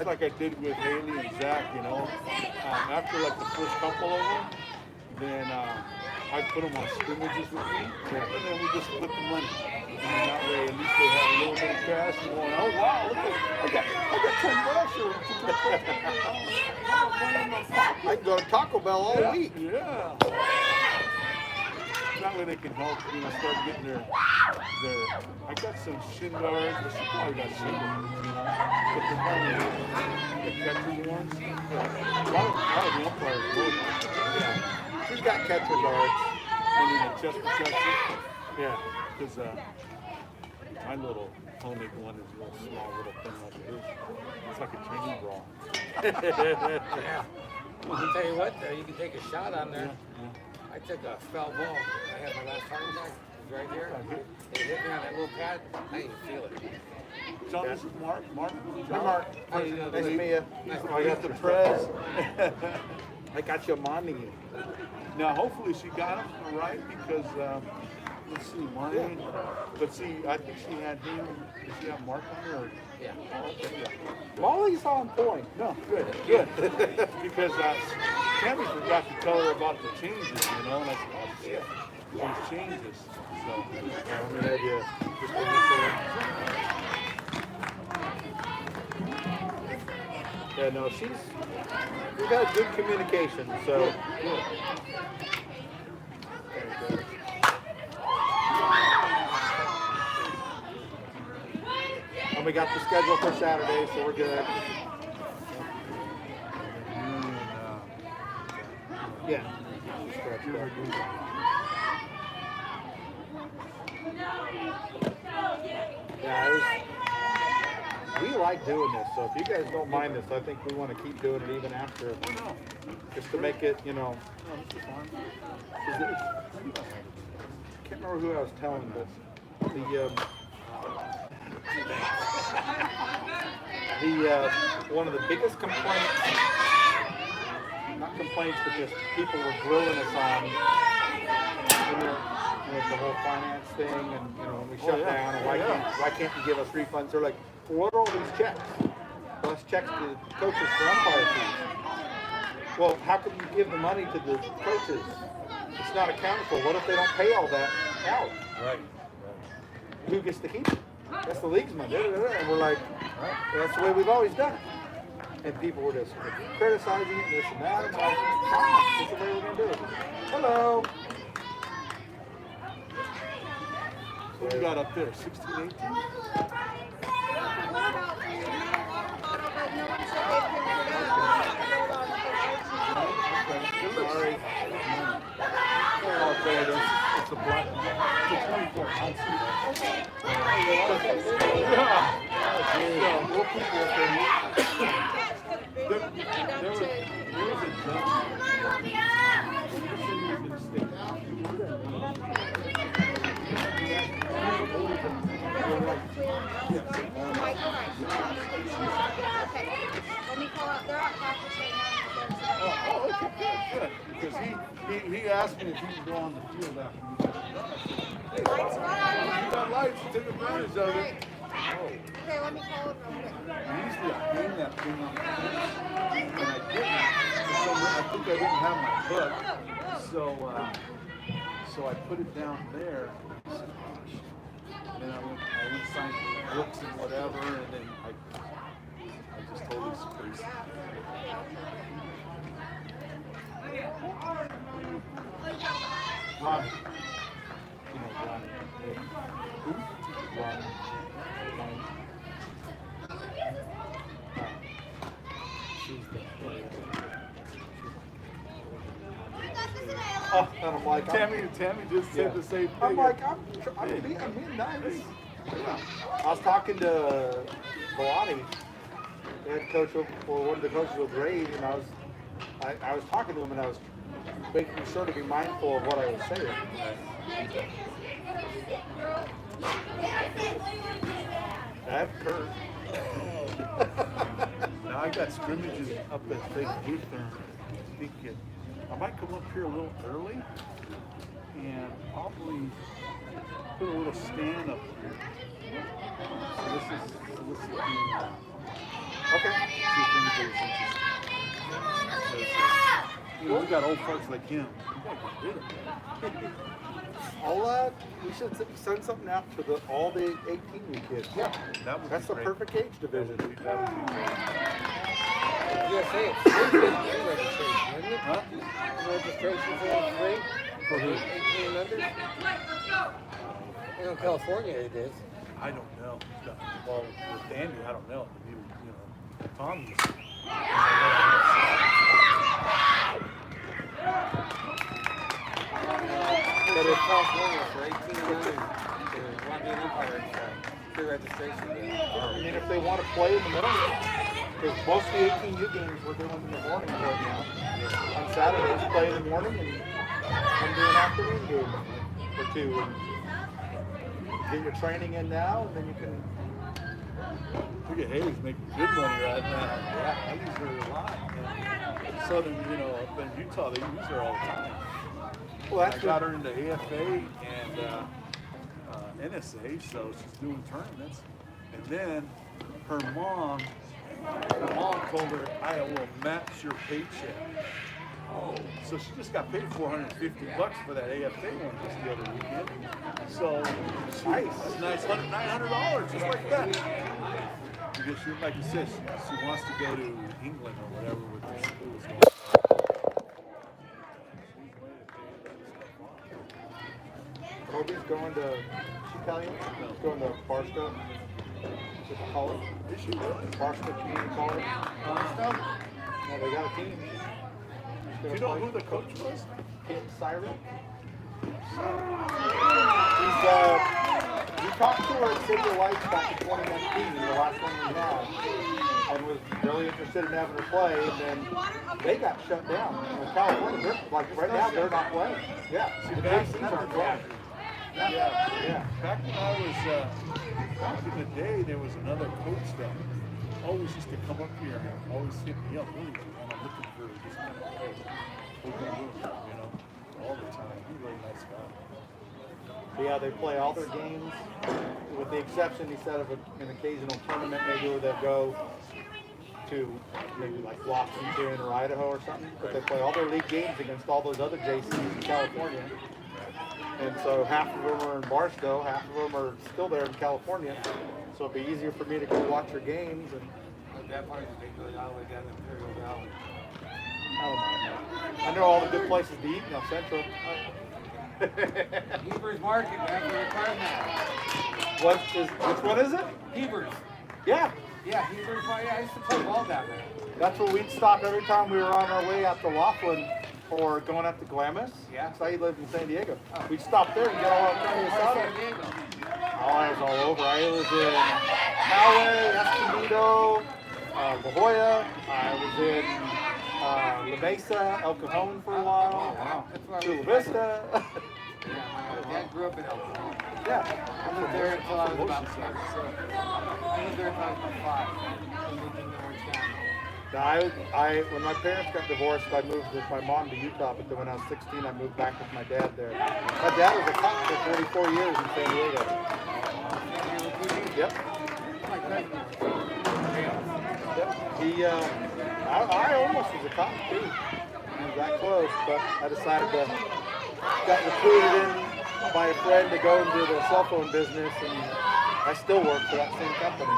just like I did with Haley and Zach, you know. After like the first couple of them, then I put them on scrimmages with me, and then we just split the money. And that way, at least they have a little bit of cash and going, oh wow, look at, I got $10 I can go to Taco Bell all week. Yeah. That way they can help, you know, start getting their I got some shin guards, but she probably got shin guards, you know. But the one, the catcher ones, a lot of the umpires work. Yeah. She's got catcher guards. And then the chest protection. Yeah. Because my little Honig one is a little small little thing like this. It's like a training bra. Yeah. I can tell you what, though, you can take a shot on there. Yeah. I took a foul ball. I had my last heart attack. It was right here. It hit me on that little pad. I didn't even feel it. John, this is Mark. Hey, Mark. Nice to meet you. I got the press. I got your money. Now, hopefully she got him right because, let's see, Marlene. But see, I think she had him. Did she have Mark on her? Or? Yeah. Oh, okay, yeah. Molly's on point. No, good. Because Tammy forgot to tell her about the changes, you know, and I said, oh, shit, there's changes. So, I'm gonna have you just give me a Yeah, no, we've had good communication, so. good. And we got the schedule for Saturday, so we're good. Yeah. Yeah, we like doing this, so if you guys don't mind this, I think we want to keep doing it even after, just to make it, you know. I can't remember who I was telling this. One of the biggest complaints, not complaints, but just people were grilling us on, with the whole finance thing, and when we shut down, and why can't you give us refunds? They're like, well, what are all these checks? Well, it's checks to coaches for umpire fees. Well, how can you give the money to the coaches? It's not accounted for. What if they don't pay all that out? Right. Who gets to keep it? That's the league's money. And we're like, well, that's the way we've always done it. And people were just criticizing it, this and that. And I'm like, this is the way we're going to do it. Hello. What you got up there, 16, 18? What about for you? But no one said they figured it out. Sorry. Oh, okay, it's a black, it's a 24 ounce. Yeah, we'll keep it up there. There was a jump. Okay. Let me call out. They're at practice right now. Oh, okay, good. Because he asked me if he could go on the field after we Lights are on. got lights, took advantage of it. Right. Okay, let me call it real quick. Usually I hang that thing on the fence, and I didn't. For some reason, I think I didn't have my book. So I put it down there. And then I went signed books and whatever, and then I just told this place. Ronnie. You know Ronnie. Who? Ronnie. She's Oh, and I'm like, Tammy just said the same thing. I'm like, I'm being nice. I was talking to Kalani, the head coach or one of the coaches with Ray, and I was talking to him, and I was making sure to be mindful of what I was saying. That's Kurt. Now I got scrimmages up at Big Booth there. Thinking I might come up here a little early and probably put a little stand up here. So this is the Okay. see if anybody's interested. You know, we got old folks like him. We gotta get rid of him. We should send something out to all the 18U kids. Yeah, that's the perfect age division. USA, it's free registration, isn't it? Huh? Registration for free? For who? 18 and under? In California it is. I don't know. Well, with Andy, I don't know. Maybe, you know, Tom just. But in California for 18 and under, to want to be an umpire, it's free registration. I mean, if they want to play in the morning, because most of the 18U games we're doing in the morning right now. On Saturdays, play in the morning and do an afternoon game or two. And get your training in now, and then you can. Look at Haley's making good money right now. Yeah, I use her a lot. And Southern, you know, up in Utah, they use her all the time. Well, I got her into AFA and NSA, so she's doing tournaments. And then her mom told her, I will match your paycheck. So she just got paid $450 for that AFA one just the other weekend. So nice, that's nice, $900 just like that. Because she, like you said, she wants to go to England or whatever with her schools. Kobe's going to, she tell you? She's going to Barstow. It's a college. Is she really? Barstow Community College. Yeah, they got a team. Do you know who the coach was? Kid Siren. We talked to her at City of Lights back in 2019, the last one we had, and was really interested in having her play, and then they got shut down. In California, they're, like right now, they're not playing. Yeah, see, the JCs aren't playing. Yeah. Back when I was, back in the day, there was another coach that always used to come up here and always hit me up, really, and I'm looking for this kind of play. You know, all the time. He's a really nice guy. Yeah, they play all their games, with the exception, he said, of an occasional tournament, maybe where they'll go to maybe like Washington or Idaho or something, but they play all their league games against all those other JCs in California. And so half of them are in Barstow, half of them are still there in California. So it'd be easier for me to go watch their games. And That part is ridiculous, all the way down to Imperial Valley. I know all the good places to eat in El Centro. Heber's Market, that's where the card now. Which one is it? Heber's. Yeah. Yeah, Heber's Market. I used to play ball down there. That's where we'd stop every time we were on our way out to Laughlin or going up to Glamis. Yeah. So I lived in San Diego. We'd stop there and get all our carne asada. San Diego. Oh, I was all over. I was in Poway, Escondido, La Jolla. I was in La Mesa, El Cajon for a while. Wow. That's where I Chula was. Vista. Yeah, my dad grew up in El Cajon. Yeah. I lived there until I was about 6. I lived there until I was about 5. I lived in the Orange County. Now, when my parents got divorced, I moved with my mom to Utah, but then when I was 16, I moved back with my dad there. My dad was a cop for 44 years in San Diego. Yep. My cousin was Yep. I almost was a cop too. was that close, but I decided to, got recruited in by a friend to go into the cell phone business, and I still work for that same company.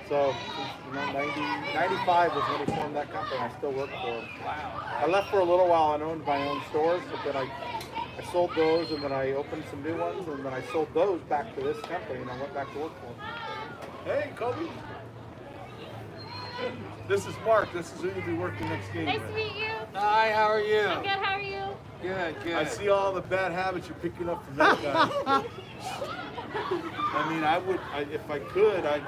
So, 95 was when he formed that company. I still work for him. I left for a little while and owned my own stores, but then I sold those, and then I opened some new ones, and then I sold those back to this company, and I went back to work for him. Hey, Kobe. This is Mark. This is who you'll be working next game Nice with. to meet you. Hi, how are you? I'm good. How are you? Good, good. I see all the bad habits you're picking up from that guy. I mean, if I could, I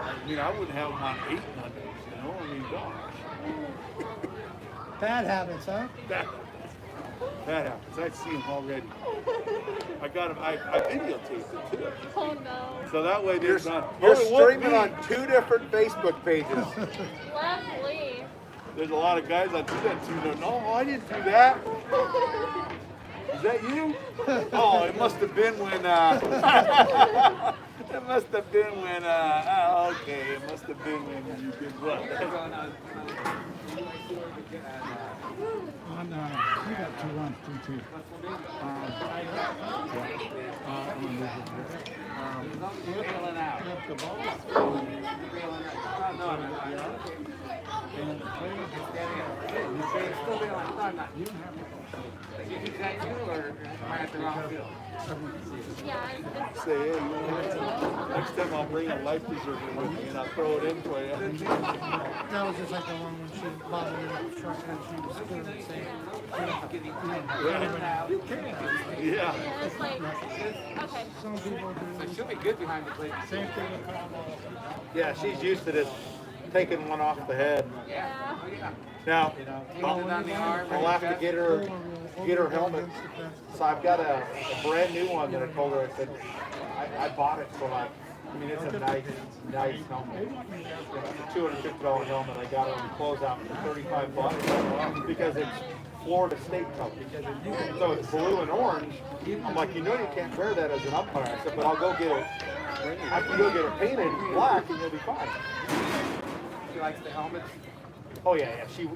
wouldn't have him on 8 Mondays, you know? I mean, gosh. Bad habits, huh? Bad habits. I see him already. I got him. I videotaped it too. Oh no. So that way You're there's not. streaming on 2 different Facebook pages. Lovely. There's a lot of guys I do that to. They're, no, I didn't do that. Is that you? Oh, it must have been when. It must have been when. Okay, it must have been when you did what? We got 2 runs, 2-2. Say, hey, you know, next time I'll bring a life preserver with me and I'll throw it in for you. That was just like the one when she bothered me with the truck and she was screaming and saying, Yeah. It's like, okay. some people do. She'll be good behind the plate. Same thing with Carmel. Yeah, she's used to this, taking one off the head. Yeah. Now, On the arm. I'll have to get her helmet. So I've got a brand new one that I told her, I said, I bought it for like, I mean, it's a nice helmet. It's a $250 helmet. I got it on closeout for $35 because it's Florida State color. So it's blue and orange. I'm like, you know you can't wear that as an umpire. I said, but I'll go get it. I can go get it painted black and you'll be fine. She likes the helmets. Oh yeah. She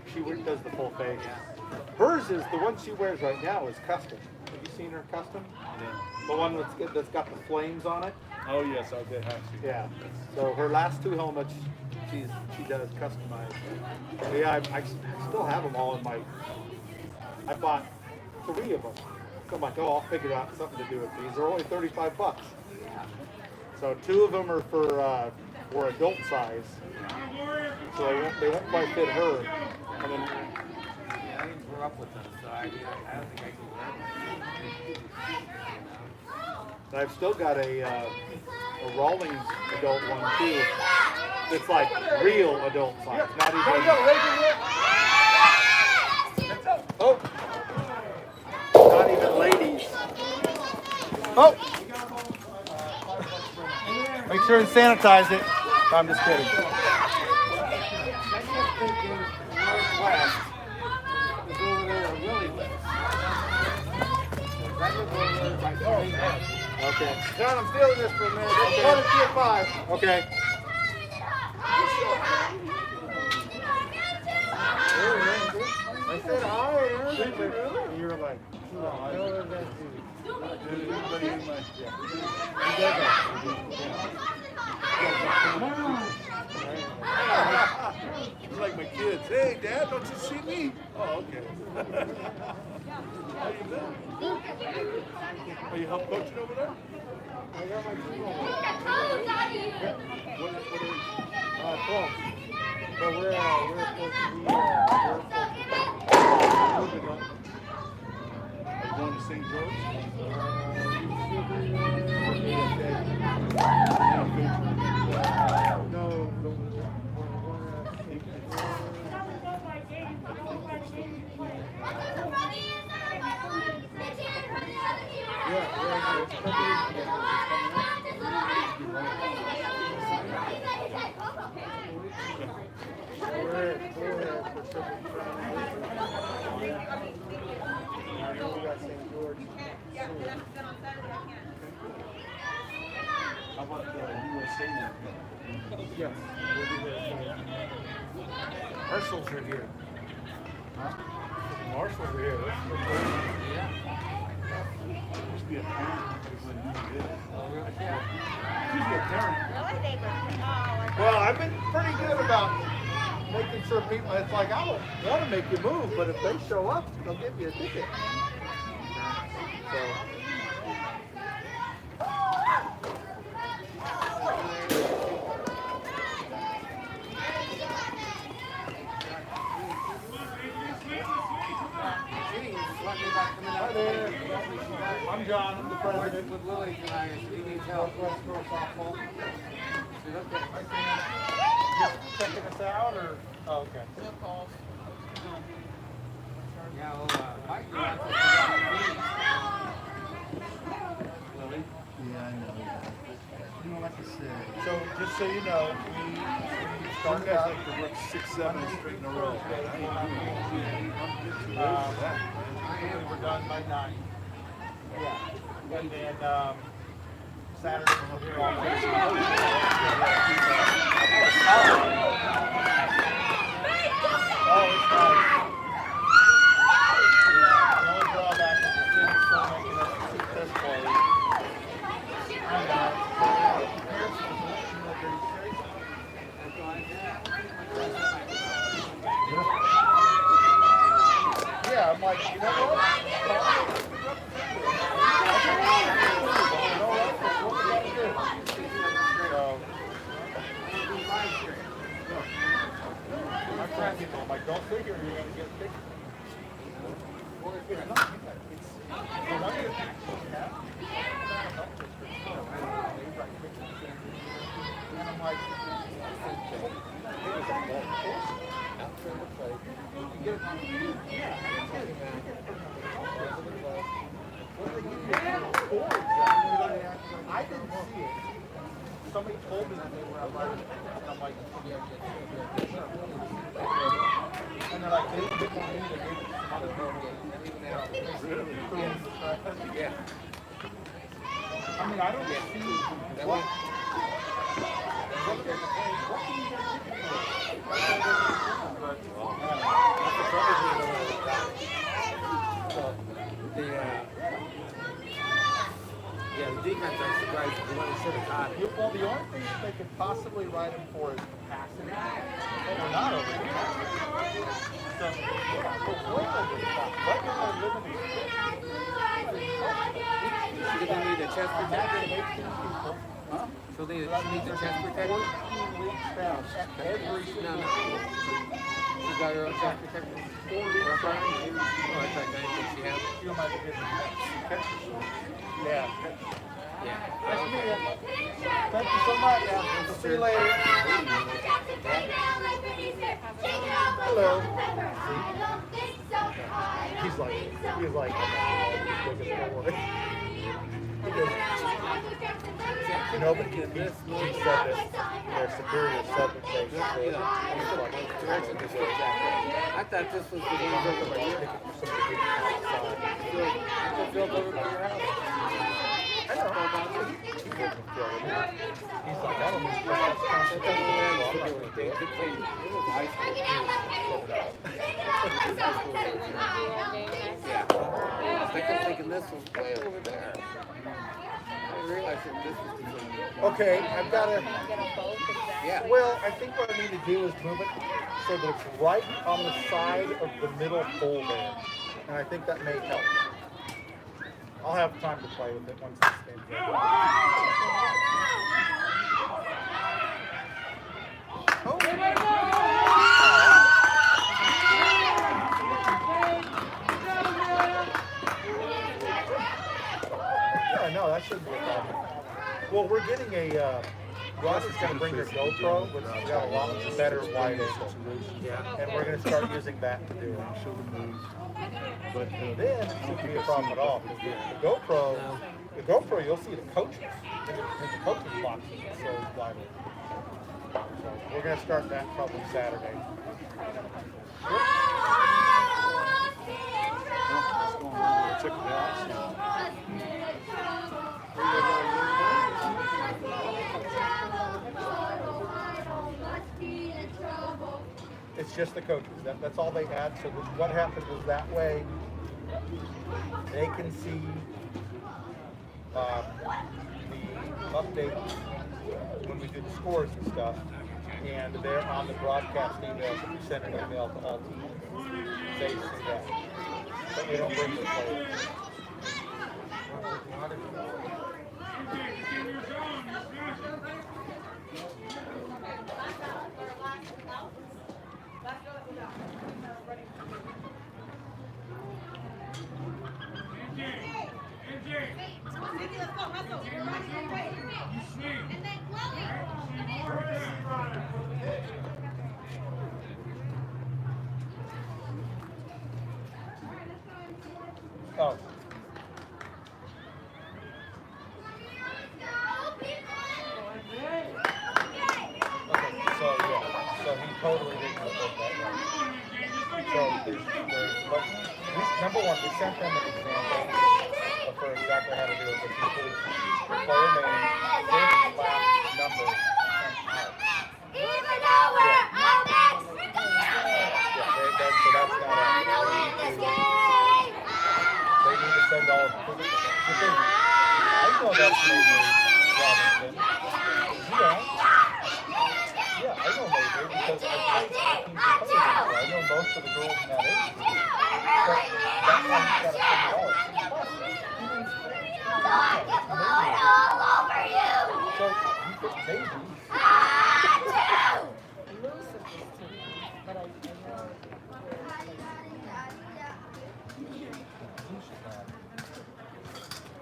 does the full face. Hers is the one she wears right now is custom. Have you seen her custom? Yeah. The one that's got the flames on it. Oh yes, I did have to. Yeah. So her last 2 helmets, she does customized. So yeah, I still have them all in my. I bought 3 of them. So I'm like, oh, I'll figure out something to do with these. They're only $35. So 2 of them are for adult size. So they won't quite fit her. And then Yeah, I didn't grow up with them, so I don't think I can wear them. I've still got a Rawlings adult one too. It's like real adult size, not even. Oh, not even ladies. Oh, make sure and sanitize it. I'm just kidding. Northwest is over there at Willie lives. That was over there by Willie. Okay. John, I'm stealing this for a minute. Okay. 5. Okay. I said hi. You were like, no, I know that dude. Everybody in my, It's like my kids. Hey, Dad, don't you see me? Oh, okay. How you been? Are you help coaching over there? I got my team over. What is 12. But we're supposed to be, moving up. Are you going to St. George? No, How about the USA one? yes, we'll be there. Herschel's are here. Marshall over here. That's the first. Yeah. Used to be a parent. Oh, really? Yeah. Used to be a parent. Really, they were, oh, Well, I've been pretty good about making sure people, it's like, I don't want to make you move, but if they show up, they'll give you a ticket. So, Hi there. I'm John. I'm the president. With Lily tonight, she needs help. Northwest Girls Softball. She looked at Just checking us out, or? Oh, okay. Yeah, well, Mike, you want to Lily? Yeah, I know. You know, like I said. So, just so you know, we started guys out. like to work 6, 7 straight in a row. We're done by 9. Yeah. And then Saturday we'll be all day. Oh, it's nice. Yeah, the only drawback is the kids still making us this play. I know. Yeah, I'm like, you know what? I'm trying to I'm like, don't figure you're going to get picked. It's not. It's the one that and I'm like, it was a ball. You get I didn't see it. Somebody told me that they were at lunch. And I'm like, and they're like, they didn't get one either. They gave it to some other girl. Yeah. I mean, I don't see what. What can you get? Yeah, the defense, I'm surprised they went and should have got it. Well, the only thing they could possibly ride him for is capacity. But we're not over capacity. So, yeah, we're way over the top. Right now, we're living in She's gonna need a chest I'm protector. having 18 people. Huh? She needs a chest protector. 14 leagues down. Every No, single no. She got her own chest protector. 4 leagues down. Oh, I thought I didn't think she had. You might be getting that. Yeah. Yeah. Nice to meet you. Thank you so much. We'll see you later. Hello. He's like, he goes, nobody can miss. He said this. Their superior subject they You know, direction to go back. I thought this was the one over by here. Still built over by your house. I know. He's like, I don't know. It was high school. Yeah. I kept thinking this was way over there. I didn't realize that this was the Okay, I've got to. Yeah. Well, I think what I need to do is move it so that it's right on the side of the middle hole there. And I think that may help. I'll have time to play with it once it stands up. Yeah, no, that shouldn't be a problem. Well, we're getting a, Ross is going to bring their GoPro, which has got a lot better wide angle. Yeah. And we're going to start using that to do it. But then it shouldn't be a problem at all. Because the GoPro, you'll see the coaches. The coaches box is so wide open. So we're going to start that probably Saturday. Check it out. It's It's just the coaches. That's all they add. So what happens is that way they can see the updates when we do the scores and stuff, and they're on the broadcast emails. If we send an email to all teams, they see that. But they don't bring the players. Oh. So he totally didn't put that right. So but number one, we sent them an example for exactly how to do it. But player name, first, last, number, and out. Even though we're all next, we're going to So that's not they need to send all of them. I know that's maybe Robinson. You don't? Yeah, I know maybe because I played teams of so I know most of the girls in that age. So that's why he's got to send it all. all over you. So you could maybe.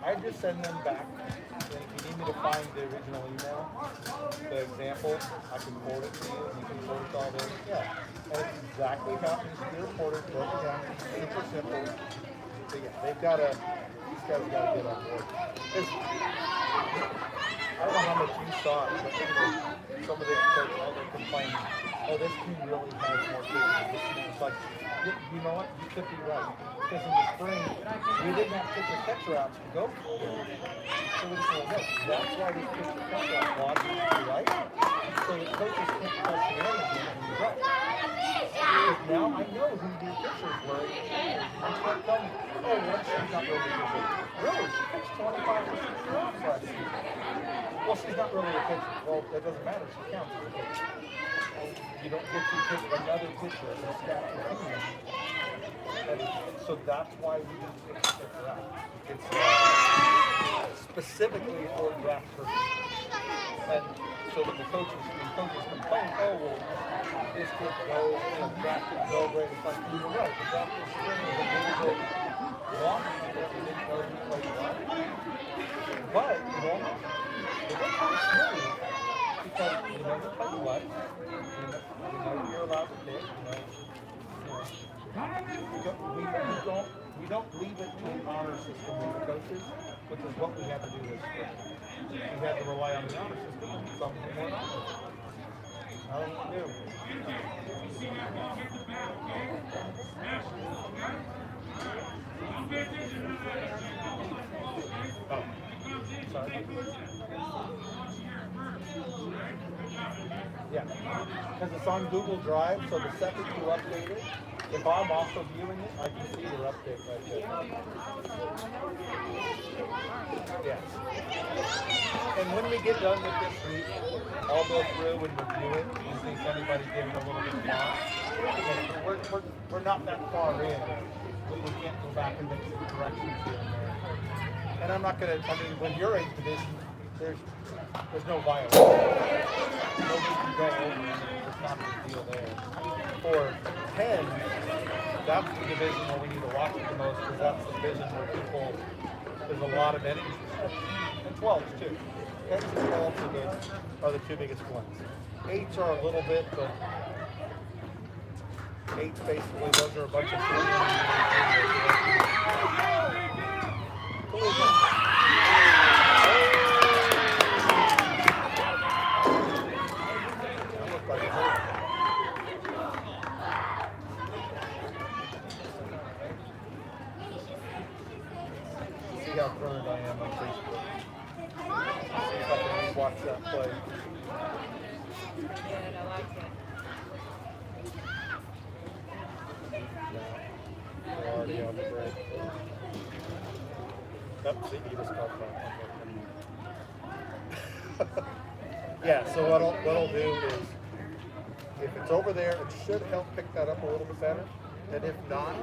I just send them back. And if you need me to find the original email, the example, I can forward it to you, and you can forward it all in. Yeah. And it's exactly how it needs to be reported, broken down, super simple. So yeah, these guys gotta get on board. I don't know how much you saw it, but some of the coaches, all they're complaining, oh, this team really has more kids. It's like, you know what? You could be right. Because in the spring, we didn't have pitcher catcher outs to go for. So we just went, look, that's why we pitcher catcher out logically, right? So the coaches can't press the end again and you're right. Because now I know who your pitchers were. And start telling me, oh, well, she's not really a pitcher. Really? She pitched 25 or 60 rounds last year. Well, she's not really a pitcher. Well, that doesn't matter. She counts as a pitcher. You don't get to pick another pitcher and stack the team. So that's why we didn't pick the pitcher out. It's specifically for draft purposes. And so that the coaches complain, oh, well, this could go, draft could go great. It's like, you're right, the draft this spring was a little bit longer because we didn't know who played what. But, you know, it was kind of smooth because you know who played what. You know you're allowed to pick, we don't leave it to an honor system with the coaches, which is what we had to do this spring. We had to rely on the honor system and some of them were not. How do we do? Oh, sorry. Yeah, because it's on Google Drive, so the second you update it, if I'm also viewing it, I can see your update right there. Yes. And when we get done with this week, I'll go through and review it and see if anybody's giving a little bit more. We're not that far in, but we can't go back and make some corrections here and there. And I'm not going to, I mean, when you're 8th division, there's no violation. Nobody can go over it. It's not a big deal there. For 10, that's the division where we need to watch it the most because that's the division where there's a lot of innings. And 12s too. 10s and 12s are the two biggest ones. 8s are a little bit, but 8s basically, those are a bunch of See how burned I am on Facebook. See if I can watch that play. Good, I like it. already on the break. That's the Edith called that. Yeah, so what I'll do is, if it's over there, it should help pick that up a little bit better. And if not,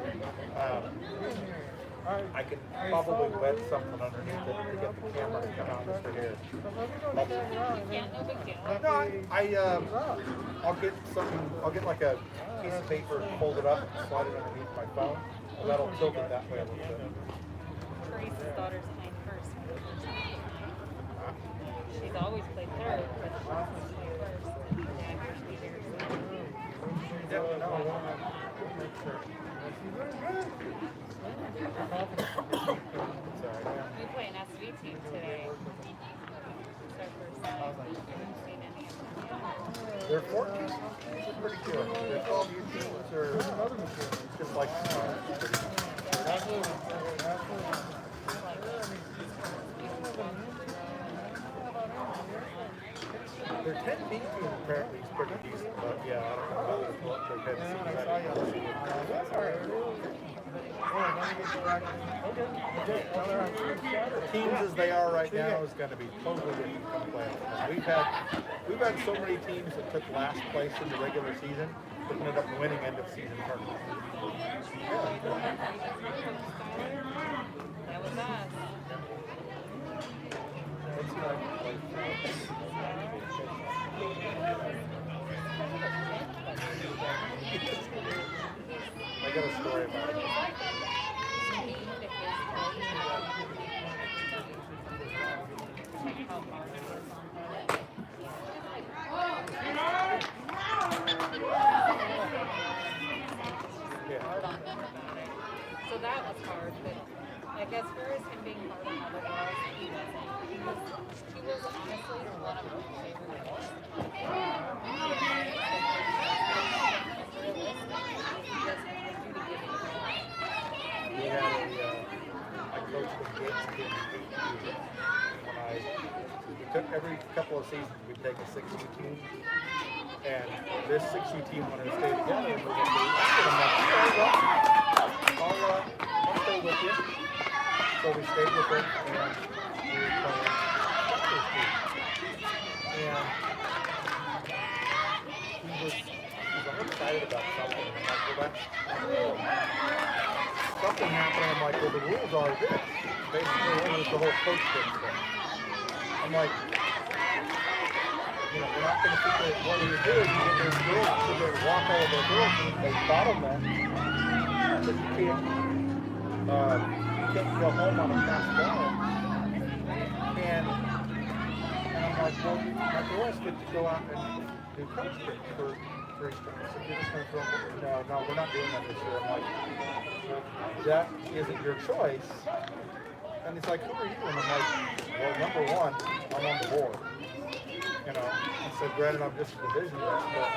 I can probably wet something underneath it to get the camera to come out just here. I'll get something. I'll get like a piece of paper, fold it up, and slide it underneath my phone, and that'll tilt it that way a little bit. Teresa's daughter's playing first. She's always played third, but she wants to play first. Dad usually there. Yeah, no, I want to make sure. Sorry. We play an SV team today. It's our first time. Haven't seen any of them. They're 14. These are pretty good. They're 12 YouTubers or just like their 10 B team apparently is pretty decent, but yeah, I don't know what their 10 teams as they are right now is going to be totally different come playoffs. We've had so many teams that took last place in the regular season that ended up winning end of season tournaments. That was us. I got a story about it. So that was hard, but like as far as him being hard on other girls, he wasn't. He was honestly one of my favorite girls. I coached the kids in 8 years. We took every couple of seasons, we'd take a 6U team. And this 6U team wanted to stay together. And we went to the I'm like, I'll stay with you. So we stayed with him, and we were playing Doctor's team. And he was all excited about something. I'm like, well, that's something happened. I'm like, well, the rules are this. Basically, it was the whole coach thing. I'm like, you know, we're not going to figure out what you do. You get those girls, you sit there and walk all of their girls, and they bottleneck. But you can't go home on a fast ball. And I'm like, well, my girls get to go out and do coach tricks for 3 strings. So you're just going to throw them. No, we're not doing that this year. I'm like, that isn't your choice. And he's like, who are you? And I'm like, well, number one, I'm on the board. You know, I said, granted, I'm just a division rep, but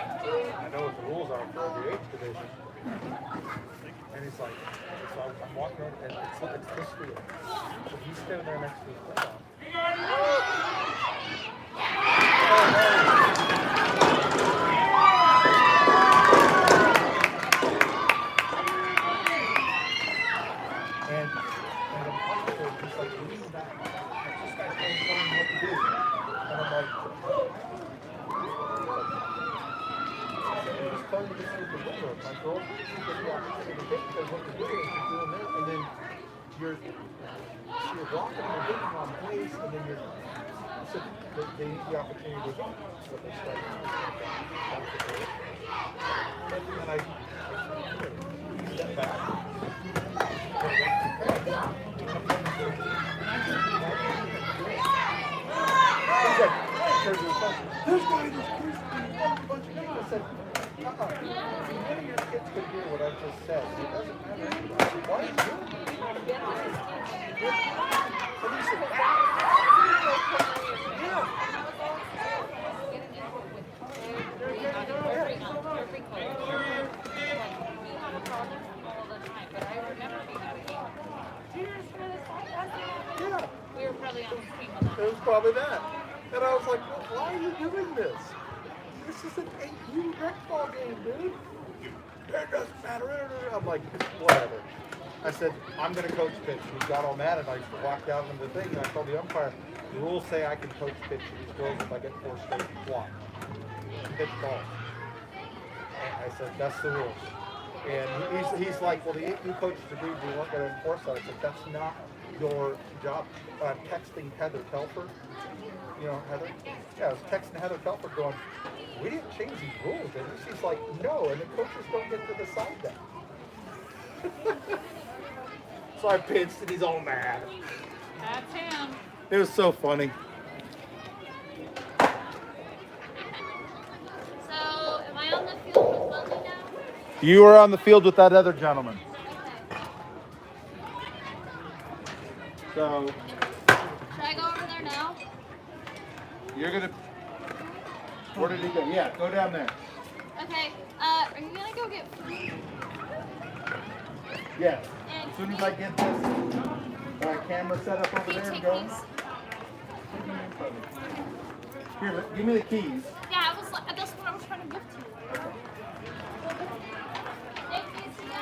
I know what the rules are for every H division. And he's like, so I'm walking over, and it's this field. So he's standing there next to his playoff. And I'm talking to him, he's like, lean back. This guy's telling me what to do. And I'm like, just telling you this is the window. My girl, she gets the opportunity to hit because what you're doing is you're doing this, and then you're walking and you're hitting on place, and then you're, so they need the opportunity to hit. So they start and I step back. He's like, this guy just pushed me a bunch of people. I said, none of your kids could hear what I just said. It doesn't matter. Why are you doing this? And he said, We were probably on the team a lot. it was probably that. And I was like, well, why are you doing this? This is an 8U rec ball game, dude. It doesn't matter. I'm like, whatever. I said, I'm going to coach pitch. And he got all mad, and I walked out into the thing, and I told the umpire, the rules say I can coach pitch to these girls if I get 4 straight walk. Pitch balls. And I said, that's the rules. And he's like, well, you coaches agreed we weren't going to enforce that. I said, that's not your job. I'm texting Heather Telford. You know, Heather? Yeah, I was texting Heather Telford going, we didn't change these rules, did we? She's like, no, and the coaches don't get to decide that. So I pitched, and he's all mad. That's him. It was so funny. So, am I on the field with Weldon now? You were on the field with that other gentleman. So Should I go over there now? you're gonna. Where did he go? Yeah, go down there. Okay. Are you gonna go get food? Yeah. And As soon as I get this camera set up over can you there and take go. these? Here, give me the keys. Yeah, that's what I was trying to give to you. Thank you, see ya.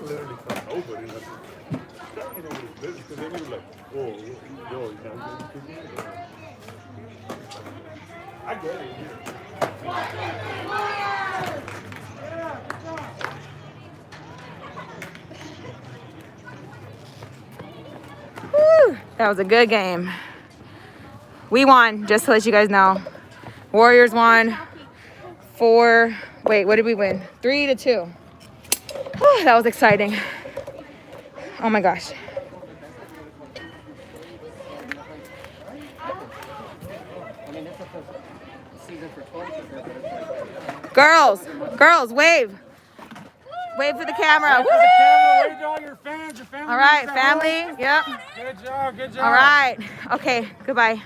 Literally from nobody. And I said, that ain't nobody's business. Because then we were like, oh, yo, you know, I get it. Woo, that was a good game. We won, just to let you guys know. Warriors won 4. Wait, what did we win? 3-2. Oh, that was exciting. Oh my gosh. Girls, wave. Wave for the camera. Wave for the Woo! camera. Wave to all your fans. Your family. All right, members at home. family. Yep. Good job. Good job. All right. Okay, goodbye.